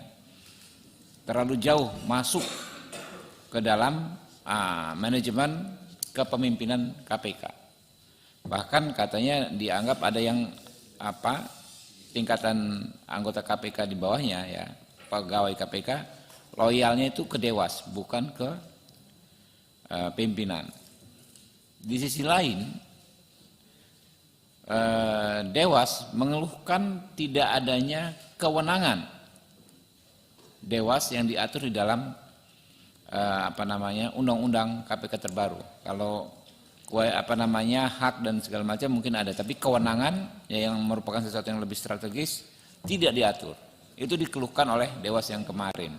terlalu jauh masuk ke dalam manajemen kepemimpinan KPK. Bahkan katanya dianggap ada yang tingkatan anggota KPK di bawahnya, ya, pegawai KPK loyalnya itu ke Dewas, bukan ke pimpinan. Di sisi lain, Dewas mengeluhkan tidak adanya kewenangan Dewas yang diatur di dalam undang-undang KPK terbaru. Kalau hak dan segala macam mungkin ada, tapi kewenangan yang merupakan sesuatu yang lebih strategis tidak diatur. Itu dikeluhkan oleh Dewas yang kemarin.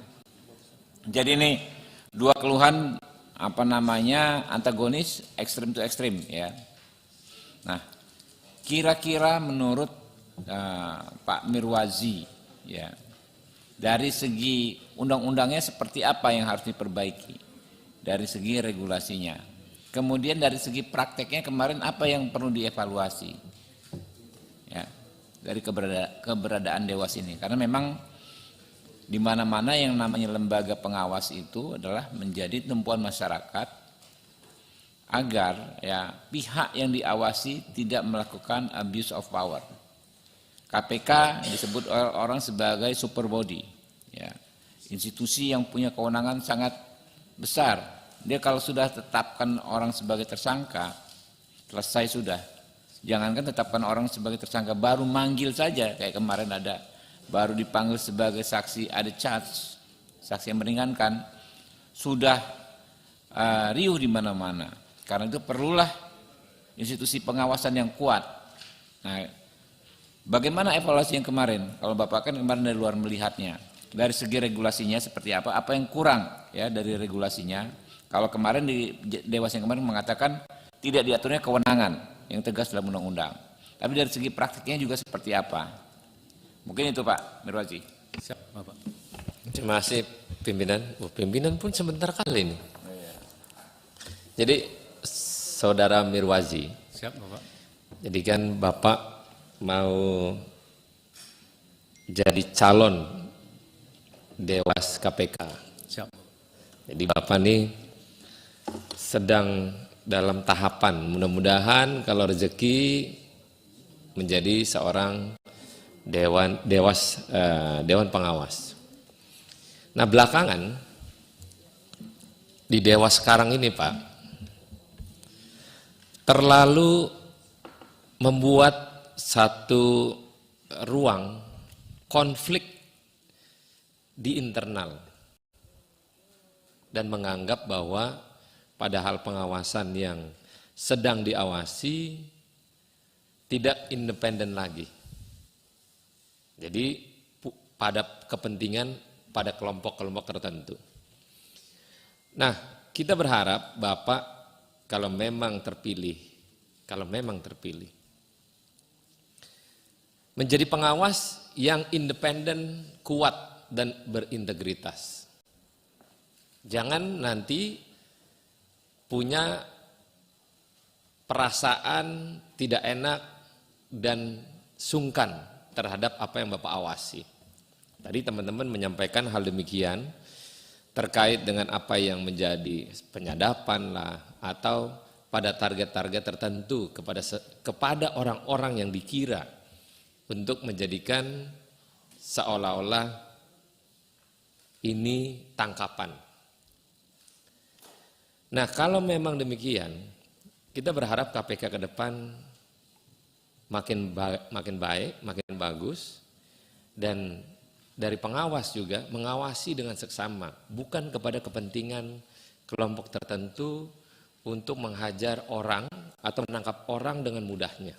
Jadi ini dua keluhan antagonis, ekstrim to ekstrim, ya. Nah, kira-kira menurut Pak Mirwazi, ya, dari segi undang-undangnya seperti apa yang harus diperbaiki dari segi regulasinya. Kemudian dari segi prakteknya kemarin apa yang perlu dievaluasi, ya, dari keberadaan Dewas ini. Karena memang di mana-mana yang namanya lembaga pengawas itu adalah menjadi tumpuan masyarakat agar, ya, pihak yang diawasi tidak melakukan abuse of power. KPK disebut orang sebagai super body, ya, institusi yang punya kewenangan sangat besar. Dia kalau sudah tetapkan orang sebagai tersangka, selesai sudah. Jangankan tetapkan orang sebagai tersangka, baru manggil saja, kayak kemarin ada, baru dipanggil sebagai saksi, ada charge, saksi yang meringankan, sudah riuh di mana-mana. Karena itu perlulah institusi pengawasan yang kuat. Nah, bagaimana evaluasi yang kemarin? Kalau Bapak kan kemarin dari luar melihatnya, dari segi regulasinya seperti apa yang kurang, ya, dari regulasinya. Kalau kemarin di Dewas yang kemarin mengatakan tidak diaturnya kewenangan yang tegas dalam undang-undang. Tapi dari segi praktiknya juga seperti apa? Mungkin itu Pak Mirwazi. Siap, Bapak. Terima kasih pimpinan. Pimpinan pun sebentar kali ini. Jadi Saudara Mirwazi. Siap, Bapak. Jadi kan Bapak mau jadi calon Dewas KPK. Siap. Jadi Bapak nih sedang dalam tahapan, mudah-mudahan kalau rezeki menjadi seorang dewan pengawas. Nah, belakangan di Dewas sekarang ini, Pak, terlalu membuat satu ruang konflik di internal dan menganggap bahwa padahal pengawasan yang sedang diawasi tidak independen lagi. Jadi pada kepentingan pada kelompok-kelompok tertentu. Nah, kita berharap Bapak kalau memang terpilih, menjadi pengawas yang independen, kuat, dan berintegritas. Jangan nanti punya perasaan tidak enak dan sungkan terhadap apa yang Bapak awasi. Tadi teman-teman menyampaikan hal demikian terkait dengan apa yang menjadi penyadapan lah, atau pada target-target tertentu kepada orang-orang yang dikira untuk menjadikan seolah-olah ini tangkapan. Nah, kalau memang demikian, kita berharap KPK ke depan makin baik, makin bagus, dan dari pengawas juga mengawasi dengan seksama, bukan kepada kepentingan kelompok tertentu untuk menghajar orang atau menangkap orang dengan mudahnya.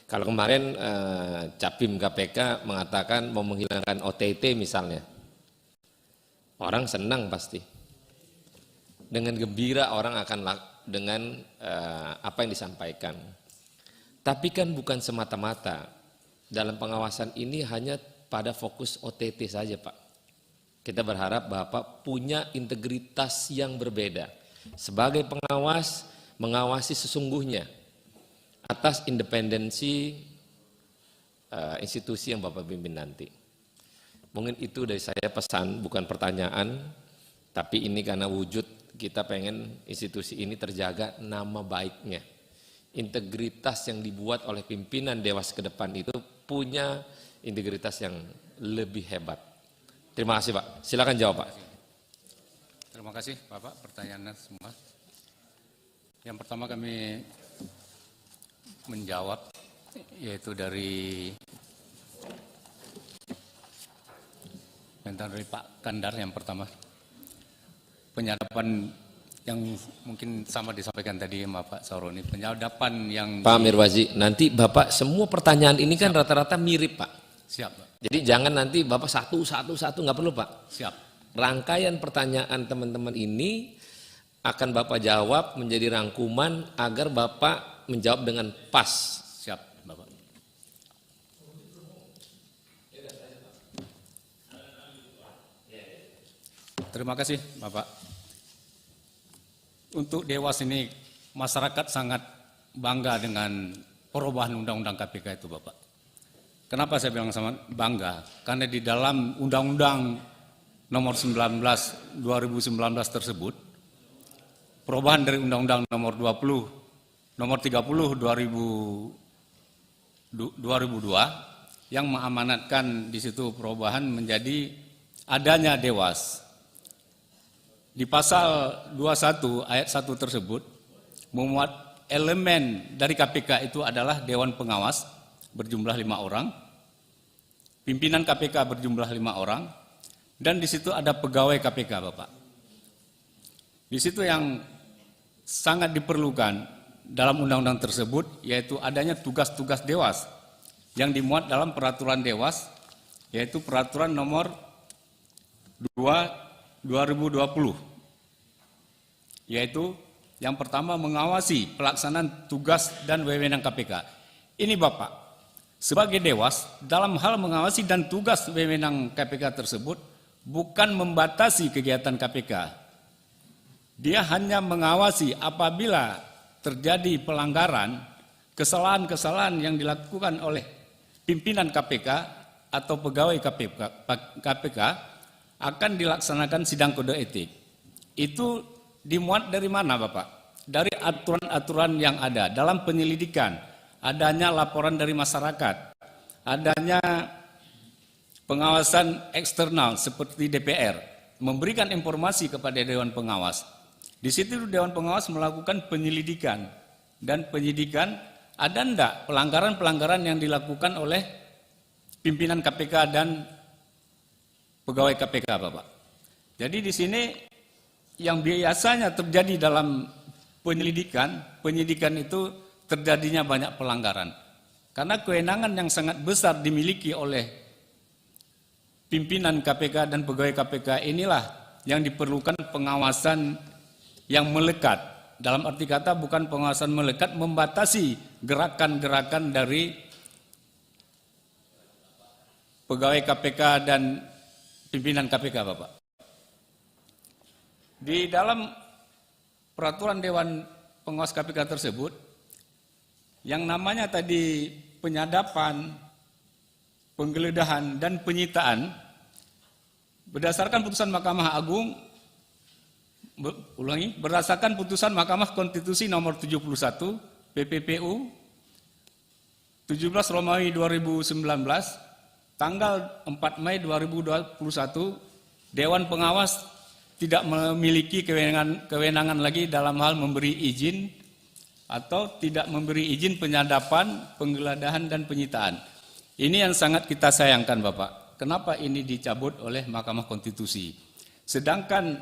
Kalau kemarin Capim KPK mengatakan mau menghilangkan OTT misalnya, orang senang pasti. Dengan gembira orang akan dengan apa yang disampaikan. Tapi kan bukan semata-mata dalam pengawasan ini hanya pada fokus OTT saja, Pak. Kita berharap Bapak punya integritas yang berbeda. Sebagai pengawas, mengawasi sesungguhnya atas independensi institusi yang Bapak pimpin nanti. Mungkin itu dari saya pesan, bukan pertanyaan, tapi ini karena wujud kita pengen institusi ini terjaga nama baiknya. Integritas yang dibuat oleh pimpinan Dewas ke depan itu punya integritas yang lebih hebat. Terima kasih, Pak. Silakan jawab, Pak. Terima kasih, Bapak, pertanyaannya semua. Yang pertama kami menjawab, yaitu dari Pak Kandar yang pertama. Penyadapan yang mungkin sama disampaikan tadi sama Pak Saroni, penyadapan yang Pak Mirwazi, nanti Bapak semua pertanyaan ini kan rata-rata mirip, Pak. Siap, Pak. Jadi jangan nanti Bapak satu nggak perlu, Pak. Siap. Rangkaian pertanyaan teman-teman ini akan Bapak jawab menjadi rangkuman agar Bapak menjawab dengan pas. Siap, Bapak. Terima kasih, Bapak. Untuk Dewas ini, masyarakat sangat bangga dengan perubahan Undang-Undang KPK itu, Bapak. Kenapa saya bilang sangat bangga? Karena di dalam Undang-Undang nomor 19 2019 tersebut, perubahan dari Undang-Undang nomor 30 2002 yang mengamanatkan di situ perubahan menjadi adanya Dewas. Di pasal 21 ayat 1 tersebut memuat elemen dari KPK itu adalah Dewan Pengawas berjumlah 5 orang, pimpinan KPK berjumlah 5 orang, dan di situ ada pegawai KPK, Bapak. Di situ yang sangat diperlukan dalam undang-undang tersebut yaitu adanya tugas-tugas Dewas yang dimuat dalam peraturan Dewas, yaitu peraturan nomor 2/2020, yaitu yang pertama mengawasi pelaksanaan tugas dan wewenang KPK. Ini Bapak, sebagai Dewas dalam hal mengawasi dan tugas wewenang KPK tersebut bukan membatasi kegiatan KPK. Dia hanya mengawasi apabila terjadi pelanggaran, kesalahan-kesalahan yang dilakukan oleh pimpinan KPK atau pegawai KPK akan dilaksanakan sidang kode etik. Itu dimuat dari mana, Bapak? Dari aturan-aturan yang ada dalam penyelidikan, adanya laporan dari masyarakat, adanya pengawasan eksternal seperti DPR, memberikan informasi kepada Dewan Pengawas. Di situ Dewan Pengawas melakukan penyelidikan dan penyidikan, ada enggak pelanggaran-pelanggaran yang dilakukan oleh pimpinan KPK dan pegawai KPK, Bapak. Jadi di sini yang biasanya terjadi dalam penyidikan itu terjadinya banyak pelanggaran. Karena kewenangan yang sangat besar dimiliki oleh pimpinan KPK dan pegawai KPK inilah yang diperlukan pengawasan yang melekat. Dalam arti kata bukan pengawasan melekat, membatasi gerakan-gerakan dari pegawai KPK dan pimpinan KPK, Bapak. Di dalam peraturan Dewan Pengawas KPK tersebut, yang namanya tadi penyadapan, penggeledahan, dan penyitaan, berdasarkan putusan Mahkamah Agung, berdasarkan putusan Mahkamah Konstitusi nomor 71 PPPU 17 Romawi 2019, tanggal 4 Mei 2021, Dewan Pengawas tidak memiliki kewenangan lagi dalam hal memberi izin atau tidak memberi izin penyadapan, penggeledahan, dan penyitaan. Ini yang sangat kita sayangkan, Bapak. Kenapa ini dicabut oleh Mahkamah Konstitusi? Sedangkan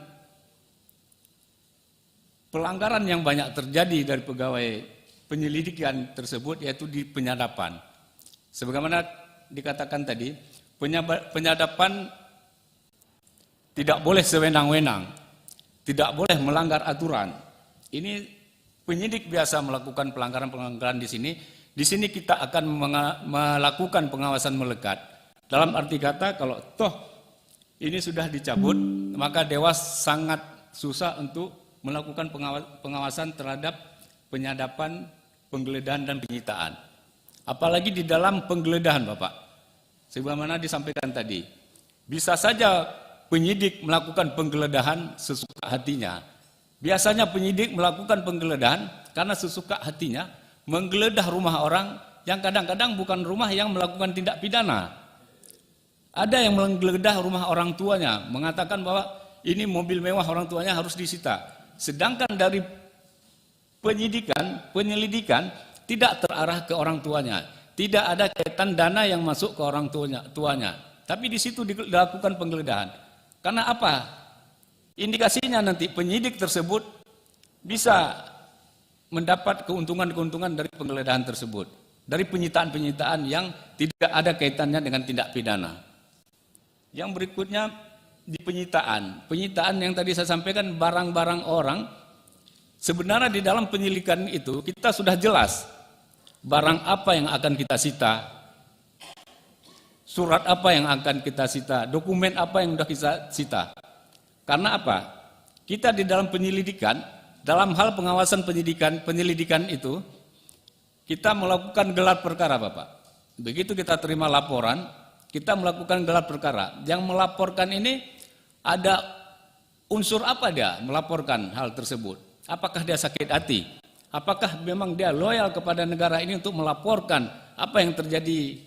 pelanggaran yang banyak terjadi dari pegawai penyelidikan tersebut yaitu di penyadapan. Sebagaimana dikatakan tadi, penyadapan tidak boleh sewenang-wenang, tidak boleh melanggar aturan. Ini penyidik biasa melakukan pelanggaran-pelanggaran di sini. Di sini kita akan melakukan pengawasan melekat. Dalam arti kata, kalau toh ini sudah dicabut, maka Dewas sangat susah untuk melakukan pengawasan terhadap penyadapan, penggeledahan, dan penyitaan. Apalagi di dalam penggeledahan, Bapak. Sebagaimana disampaikan tadi, bisa saja penyidik melakukan penggeledahan sesuka hatinya. Biasanya penyidik melakukan penggeledahan karena sesuka hatinya, menggeledah rumah orang yang kadang-kadang bukan rumah yang melakukan tindak pidana. Ada yang menggeledah rumah orang tuanya, mengatakan bahwa ini mobil mewah orang tuanya harus disita. Sedangkan dari penyelidikan tidak terarah ke orang tuanya. Tidak ada kaitan dana yang masuk ke orang tuanya. Tapi di situ dilakukan penggeledahan. Karena apa? Indikasinya nanti penyidik tersebut bisa mendapat keuntungan-keuntungan dari penggeledahan tersebut. Dari penyitaan-penyitaan yang tidak ada kaitannya dengan tindak pidana. Yang berikutnya di penyitaan. Penyitaan yang tadi saya sampaikan barang-barang orang. Sebenarnya di dalam penyelidikan itu kita sudah jelas barang apa yang akan kita sita. Surat apa yang akan kita sita, dokumen apa yang sudah kita sita. Karena apa? Kita di dalam penyelidikan, dalam hal pengawasan penyelidikan itu, kita melakukan gelar perkara, Bapak. Begitu kita terima laporan, kita melakukan gelar perkara. Yang melaporkan ini ada unsur apa dia melaporkan hal tersebut? Apakah dia sakit hati? Apakah memang dia loyal kepada negara ini untuk melaporkan apa yang terjadi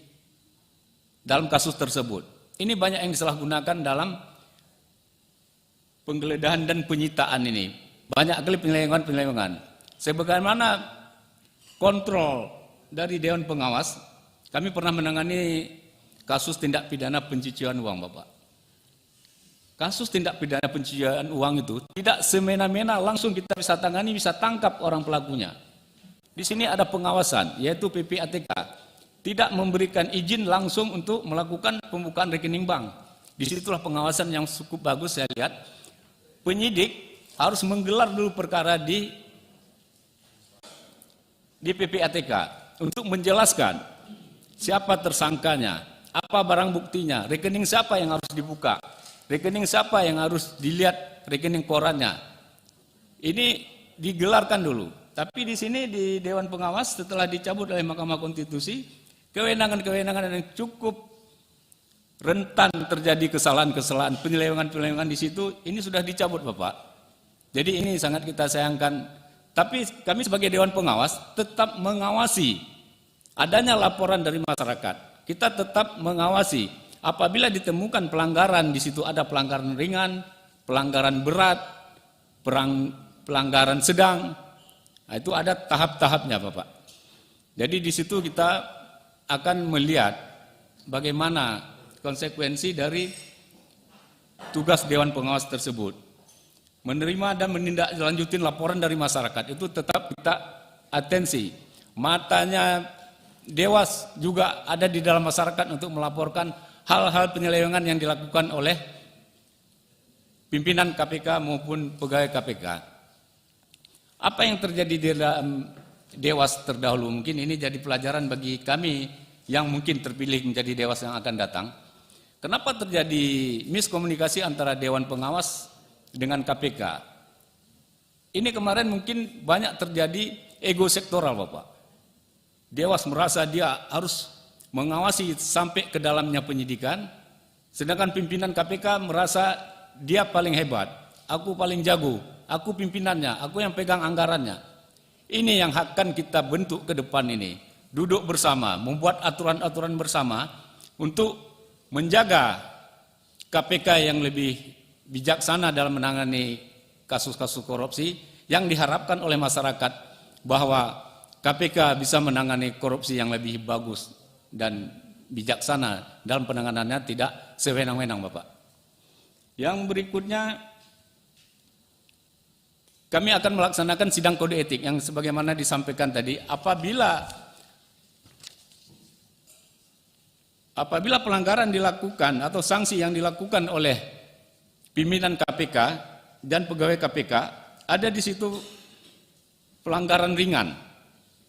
dalam kasus tersebut? Ini banyak yang disalahgunakan dalam penggeledahan dan penyitaan ini. Banyak kali penyelewengan. Sebagaimana kontrol dari Dewan Pengawas, kami pernah menangani kasus tindak pidana pencucian uang, Bapak. Kasus tindak pidana pencucian uang itu tidak semena-mena langsung kita bisa tangani, bisa tangkap orang pelakunya. Di sini ada pengawasan, yaitu PPATK. Tidak memberikan izin langsung untuk melakukan pembukaan rekening bank. Disitulah pengawasan yang cukup bagus saya lihat. Penyidik harus menggelar dulu perkara di PPATK untuk menjelaskan siapa tersangkanya, apa barang buktinya, rekening siapa yang harus dibuka, rekening siapa yang harus dilihat rekening korannya. Ini digelarkan dulu. Tapi di sini di Dewan Pengawas setelah dicabut oleh Mahkamah Konstitusi, kewenangan-kewenangan yang cukup rentan terjadi kesalahan-kesalahan, penyelewengan-penyelewengan di situ, ini sudah dicabut, Bapak. Jadi ini sangat kita sayangkan. Tapi kami sebagai Dewan Pengawas tetap mengawasi adanya laporan dari masyarakat. Kita tetap mengawasi apabila ditemukan pelanggaran, di situ ada pelanggaran ringan, pelanggaran berat, pelanggaran sedang. Nah, itu ada tahap-tahapnya, Bapak. Jadi di situ kita akan melihat bagaimana konsekuensi dari tugas Dewan Pengawas tersebut. Menerima dan menindaklanjuti laporan dari masyarakat itu tetap kita atensi. Matanya Dewas juga ada di dalam masyarakat untuk melaporkan hal-hal penyelewengan yang dilakukan oleh pimpinan KPK maupun pegawai KPK. Apa yang terjadi di dalam Dewas terdahulu, mungkin ini jadi pelajaran bagi kami yang mungkin terpilih menjadi Dewas yang akan datang. Kenapa terjadi miskomunikasi antara Dewan Pengawas dengan KPK? Ini kemarin mungkin banyak terjadi ego sektoral, Bapak. Dewas merasa dia harus mengawasi sampai ke dalamnya penyidikan, sedangkan pimpinan KPK merasa dia paling hebat, aku paling jago, aku pimpinannya, aku yang pegang anggarannya. Ini yang akan kita bentuk ke depan ini. Duduk bersama, membuat aturan-aturan bersama untuk menjaga KPK yang lebih bijaksana dalam menangani kasus-kasus korupsi yang diharapkan oleh masyarakat bahwa KPK bisa menangani korupsi yang lebih bagus dan bijaksana dalam penanganannya, tidak sewenang-wenang, Bapak. Yang berikutnya, kami akan melaksanakan sidang kode etik yang sebagaimana disampaikan tadi. Apabila pelanggaran dilakukan atau sanksi yang dilakukan oleh pimpinan KPK dan pegawai KPK, ada di situ pelanggaran ringan,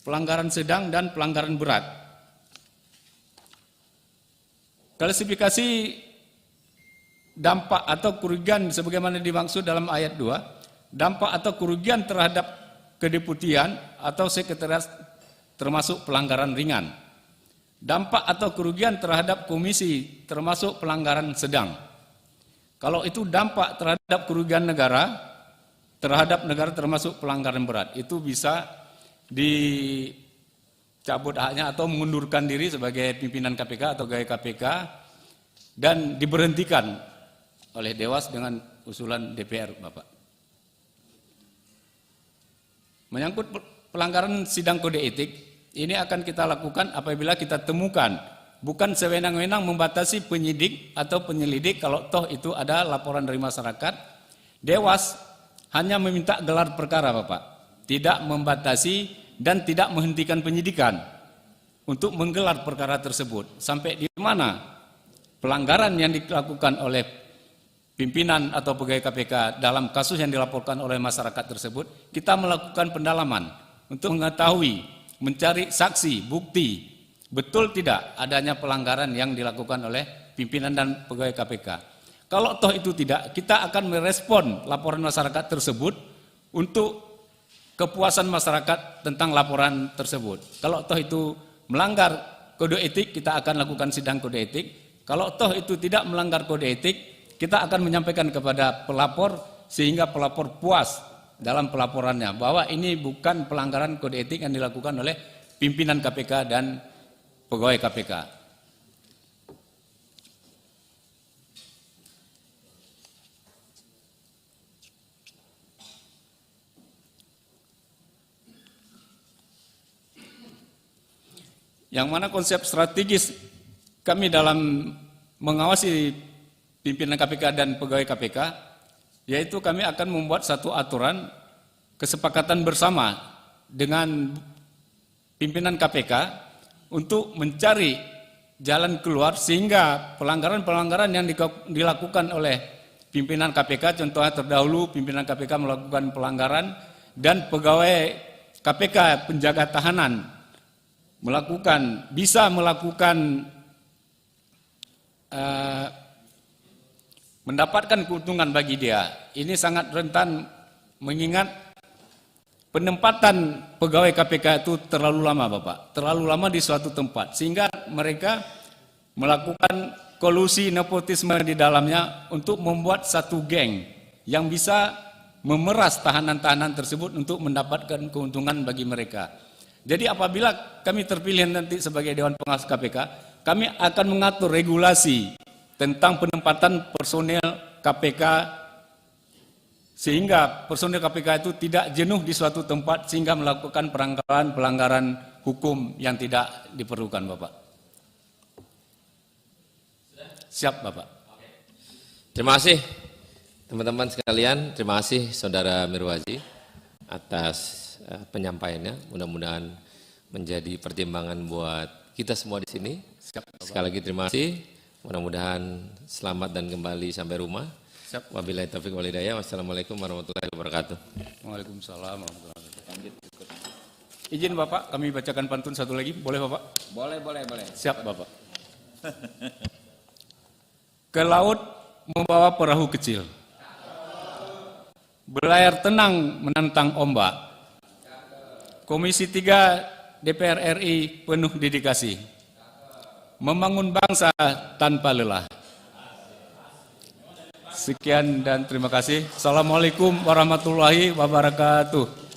pelanggaran sedang, dan pelanggaran berat. Klasifikasi dampak atau kerugian sebagaimana dimaksud dalam ayat 2, dampak atau kerugian terhadap kedeputian atau sekretariat termasuk pelanggaran ringan. Dampak atau kerugian terhadap komisi termasuk pelanggaran sedang. Kalau itu dampak terhadap kerugian negara, terhadap negara termasuk pelanggaran berat. Itu bisa dicabut haknya atau mengundurkan diri sebagai pimpinan KPK atau pegawai KPK dan diberhentikan oleh Dewas dengan usulan DPR, Bapak. Menyangkut pelanggaran sidang kode etik, ini akan kita lakukan apabila kita temukan bukan sewenang-wenang membatasi penyidik atau penyelidik kalau toh itu ada laporan dari masyarakat. Dewas hanya meminta gelar perkara, Bapak, tidak membatasi dan tidak menghentikan penyidikan untuk menggelar perkara tersebut. Sampai di mana pelanggaran yang dilakukan oleh pimpinan atau pegawai KPK dalam kasus yang dilaporkan oleh masyarakat tersebut, kita melakukan pendalaman untuk mengetahui, mencari saksi, bukti, betul tidak adanya pelanggaran yang dilakukan oleh pimpinan dan pegawai KPK. Kalau toh itu tidak, kita akan merespon laporan masyarakat tersebut untuk kepuasan masyarakat tentang laporan tersebut. Kalau toh itu melanggar kode etik, kita akan lakukan sidang kode etik. Kalau toh itu tidak melanggar kode etik, kita akan menyampaikan kepada pelapor sehingga pelapor puas dalam pelaporannya bahwa ini bukan pelanggaran kode etik yang dilakukan oleh pimpinan KPK dan pegawai KPK. Yang mana konsep strategis kami dalam mengawasi pimpinan KPK dan pegawai KPK, yaitu kami akan membuat satu aturan kesepakatan bersama dengan pimpinan KPK untuk mencari jalan keluar sehingga pelanggaran-pelanggaran yang dilakukan oleh pimpinan KPK, contohnya terdahulu pimpinan KPK melakukan pelanggaran dan pegawai KPK penjaga tahanan bisa melakukan mendapatkan keuntungan bagi dia. Ini sangat rentan mengingat penempatan pegawai KPK itu terlalu lama, Bapak. Terlalu lama di suatu tempat sehingga mereka melakukan kolusi nepotisme di dalamnya untuk membuat satu geng yang bisa memeras tahanan-tahanan tersebut untuk mendapatkan keuntungan bagi mereka. Jadi apabila kami terpilih nanti sebagai Dewan Pengawas KPK, kami akan mengatur regulasi tentang penempatan personel KPK sehingga personel KPK itu tidak jenuh di suatu tempat sehingga melakukan pelanggaran hukum yang tidak diperlukan, Bapak. Siap, Bapak. Terima kasih teman-teman sekalian, terima kasih Saudara Mirwazi atas penyampaiannya. Mudah-mudahan menjadi pertimbangan buat kita semua di sini. Sekali lagi terima kasih. Mudah-mudahan selamat dan kembali sampai rumah. Wabillahi taufiq wal hidayah. Wassalamualaikum warahmatullahi wabarakatuh. Waalaikumsalam warahmatullahi wabarakatuh. lanjut berikutnya. Izin Bapak, kami bacakan pantun satu lagi, boleh Bapak? Boleh. Siap Bapak. Ke laut membawa perahu kecil, berlayar tenang menantang ombak. Komisi 3 DPR RI penuh dedikasi, membangun bangsa tanpa lelah. Sekian dan terima kasih. Assalamualaikum warahmatullahi wabarakatuh.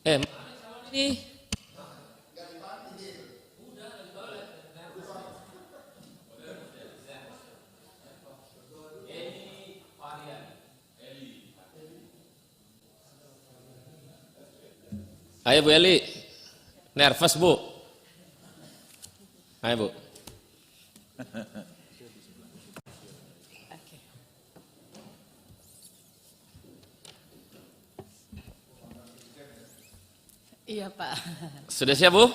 Nih. Ayo Bu Eli, nervous Bu. Ayo Bu. Iya Pak. Sudah siap Bu?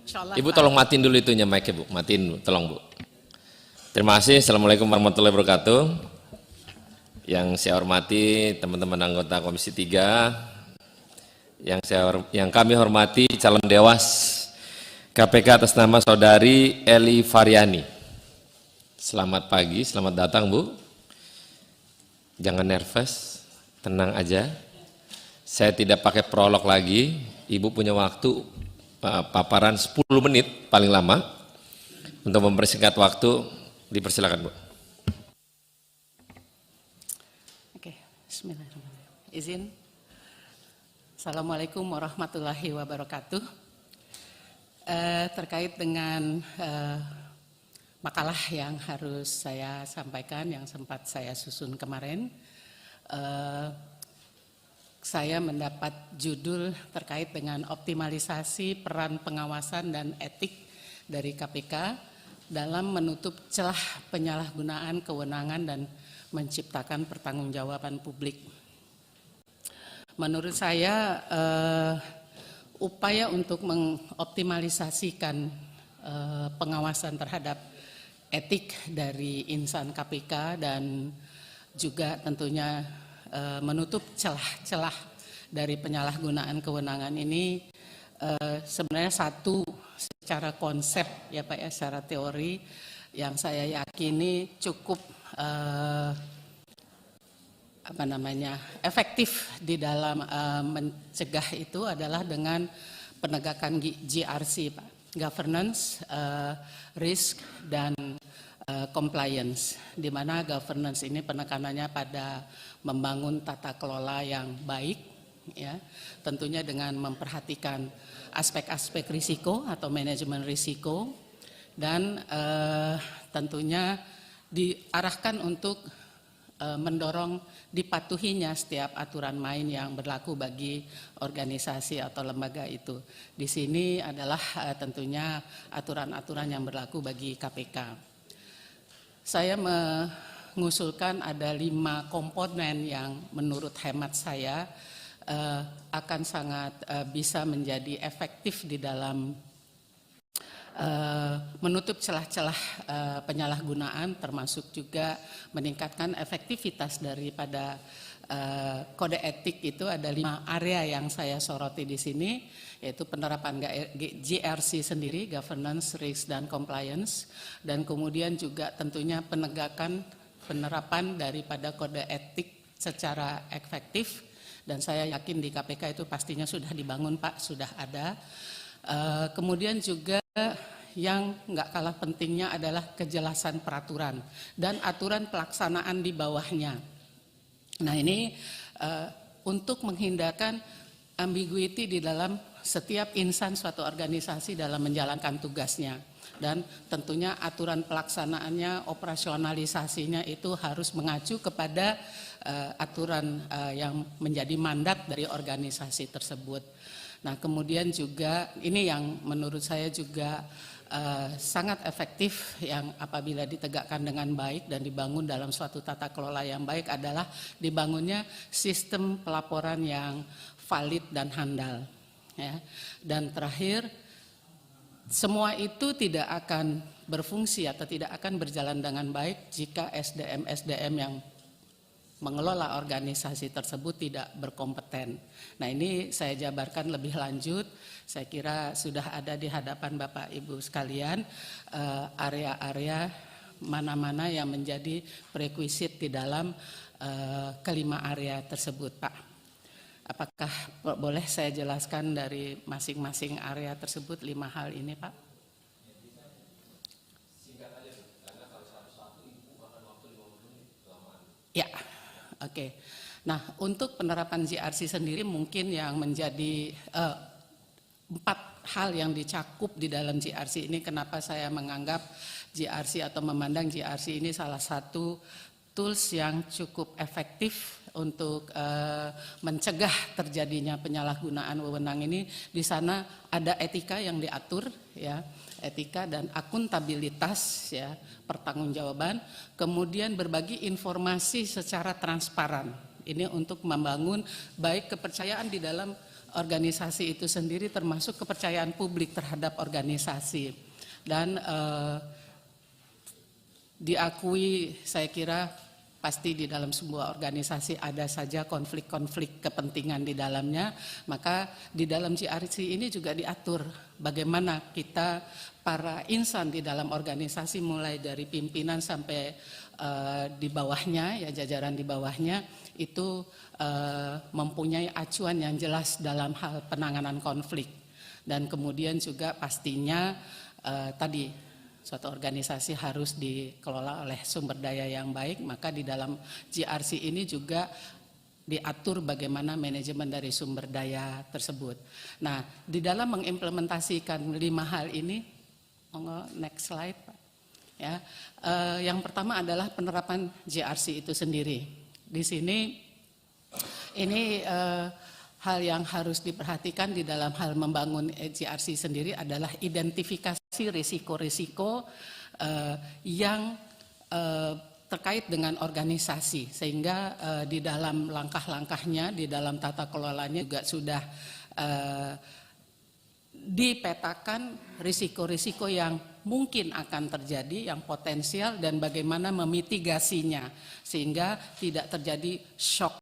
Insyaallah, Ibu Pak. tolong matiin dulu itunya mic-nya Bu, matiin Bu, tolong Bu. Terima kasih, Assalamualaikum warahmatullahi wabarakatuh. Yang saya hormati teman-teman anggota Komisi 3, yang kami hormati calon dewas KPK atas nama Saudari Eli Faryani. Selamat pagi, selamat datang Bu. Jangan nervous, tenang aja. Saya tidak pakai prolog lagi, Ibu punya waktu paparan 10 menit paling lama. Untuk mempersingkat waktu, dipersilakan Bu. Oke, bismillahirrahmanirrahim. Izin. Assalamualaikum warahmatullahi wabarakatuh. Terkait dengan makalah yang harus saya sampaikan, yang sempat saya susun kemarin, saya mendapat judul terkait dengan optimalisasi peran pengawasan dan etik dari KPK dalam menutup celah penyalahgunaan kewenangan dan menciptakan pertanggungjawaban publik. Menurut saya upaya untuk mengoptimalisasikan pengawasan terhadap etik dari insan KPK dan juga tentunya menutup celah-celah dari penyalahgunaan kewenangan ini sebenarnya satu secara konsep ya Pak ya, secara teori yang saya yakini cukup efektif di dalam mencegah itu adalah dengan penegakan GRC Pak, governance, risk dan compliance, di mana governance ini penekanannya pada membangun tata kelola yang baik, ya, tentunya dengan memperhatikan aspek-aspek risiko atau manajemen risiko, dan tentunya diarahkan untuk mendorong dipatuhinya setiap aturan main yang berlaku bagi organisasi atau lembaga itu. Di sini adalah tentunya aturan-aturan yang berlaku bagi KPK. Saya mengusulkan ada 5 komponen yang menurut hemat saya akan sangat bisa menjadi efektif di dalam menutup celah-celah penyalahgunaan, termasuk juga meningkatkan efektivitas daripada kode etik. Itu ada 5 area yang saya soroti di sini, yaitu penerapan GRC sendiri, governance, risk, dan compliance, dan kemudian juga tentunya penerapan daripada kode etik secara efektif, dan saya yakin di KPK itu pastinya sudah dibangun Pak, sudah ada. Kemudian juga yang nggak kalah pentingnya adalah kejelasan peraturan dan aturan pelaksanaan di bawahnya. Nah ini untuk menghindarkan ambiguity di dalam setiap insan suatu organisasi dalam menjalankan tugasnya, dan tentunya aturan pelaksanaannya, operasionalisasinya itu harus mengacu kepada aturan yang menjadi mandat dari organisasi tersebut. Nah kemudian juga ini yang menurut saya juga sangat efektif, yang apabila ditegakkan dengan baik dan dibangun dalam suatu tata kelola yang baik, adalah dibangunnya sistem pelaporan yang valid dan handal. Ya. Dan terakhir, semua itu tidak akan berfungsi atau tidak akan berjalan dengan baik jika SDM-SDM yang mengelola organisasi tersebut tidak berkompeten. Nah ini saya jabarkan lebih lanjut, saya kira sudah ada di hadapan Bapak Ibu sekalian area-area mana-mana yang menjadi prerequisite di dalam kelima area tersebut Pak. Apakah boleh saya jelaskan dari masing-masing area tersebut 5 hal ini Pak? Ya. Oke, nah untuk penerapan GRC sendiri mungkin yang menjadi 4 hal yang dicakup di dalam GRC ini. Kenapa saya menganggap GRC atau memandang GRC ini salah satu tools yang cukup efektif untuk mencegah terjadinya penyalahgunaan wewenang ini. Di sana ada etika yang diatur, ya, etika dan akuntabilitas, ya, pertanggungjawaban, kemudian berbagi informasi secara transparan. Ini untuk membangun baik kepercayaan di dalam organisasi itu sendiri, termasuk kepercayaan publik terhadap organisasi. Dan diakui, saya kira pasti di dalam sebuah organisasi ada saja konflik-konflik kepentingan di dalamnya, maka di dalam GRC ini juga diatur bagaimana kita para insan di dalam organisasi, mulai dari pimpinan sampai di bawahnya, ya, jajaran di bawahnya, itu mempunyai acuan yang jelas dalam hal penanganan konflik. Dan kemudian juga pastinya tadi suatu organisasi harus dikelola oleh sumber daya yang baik, maka di dalam GRC ini juga diatur bagaimana manajemen dari sumber daya tersebut. Nah, di dalam mengimplementasikan 5 hal ini, next slide Pak. Ya, yang pertama adalah penerapan GRC itu sendiri. Di sini ini hal yang harus diperhatikan di dalam hal membangun GRC sendiri adalah identifikasi risiko-risiko yang terkait dengan organisasi, sehingga di dalam langkah-langkahnya, di dalam tata kelolanya juga sudah dipetakan risiko-risiko yang mungkin akan terjadi, yang potensial, dan bagaimana memitigasinya sehingga tidak terjadi shock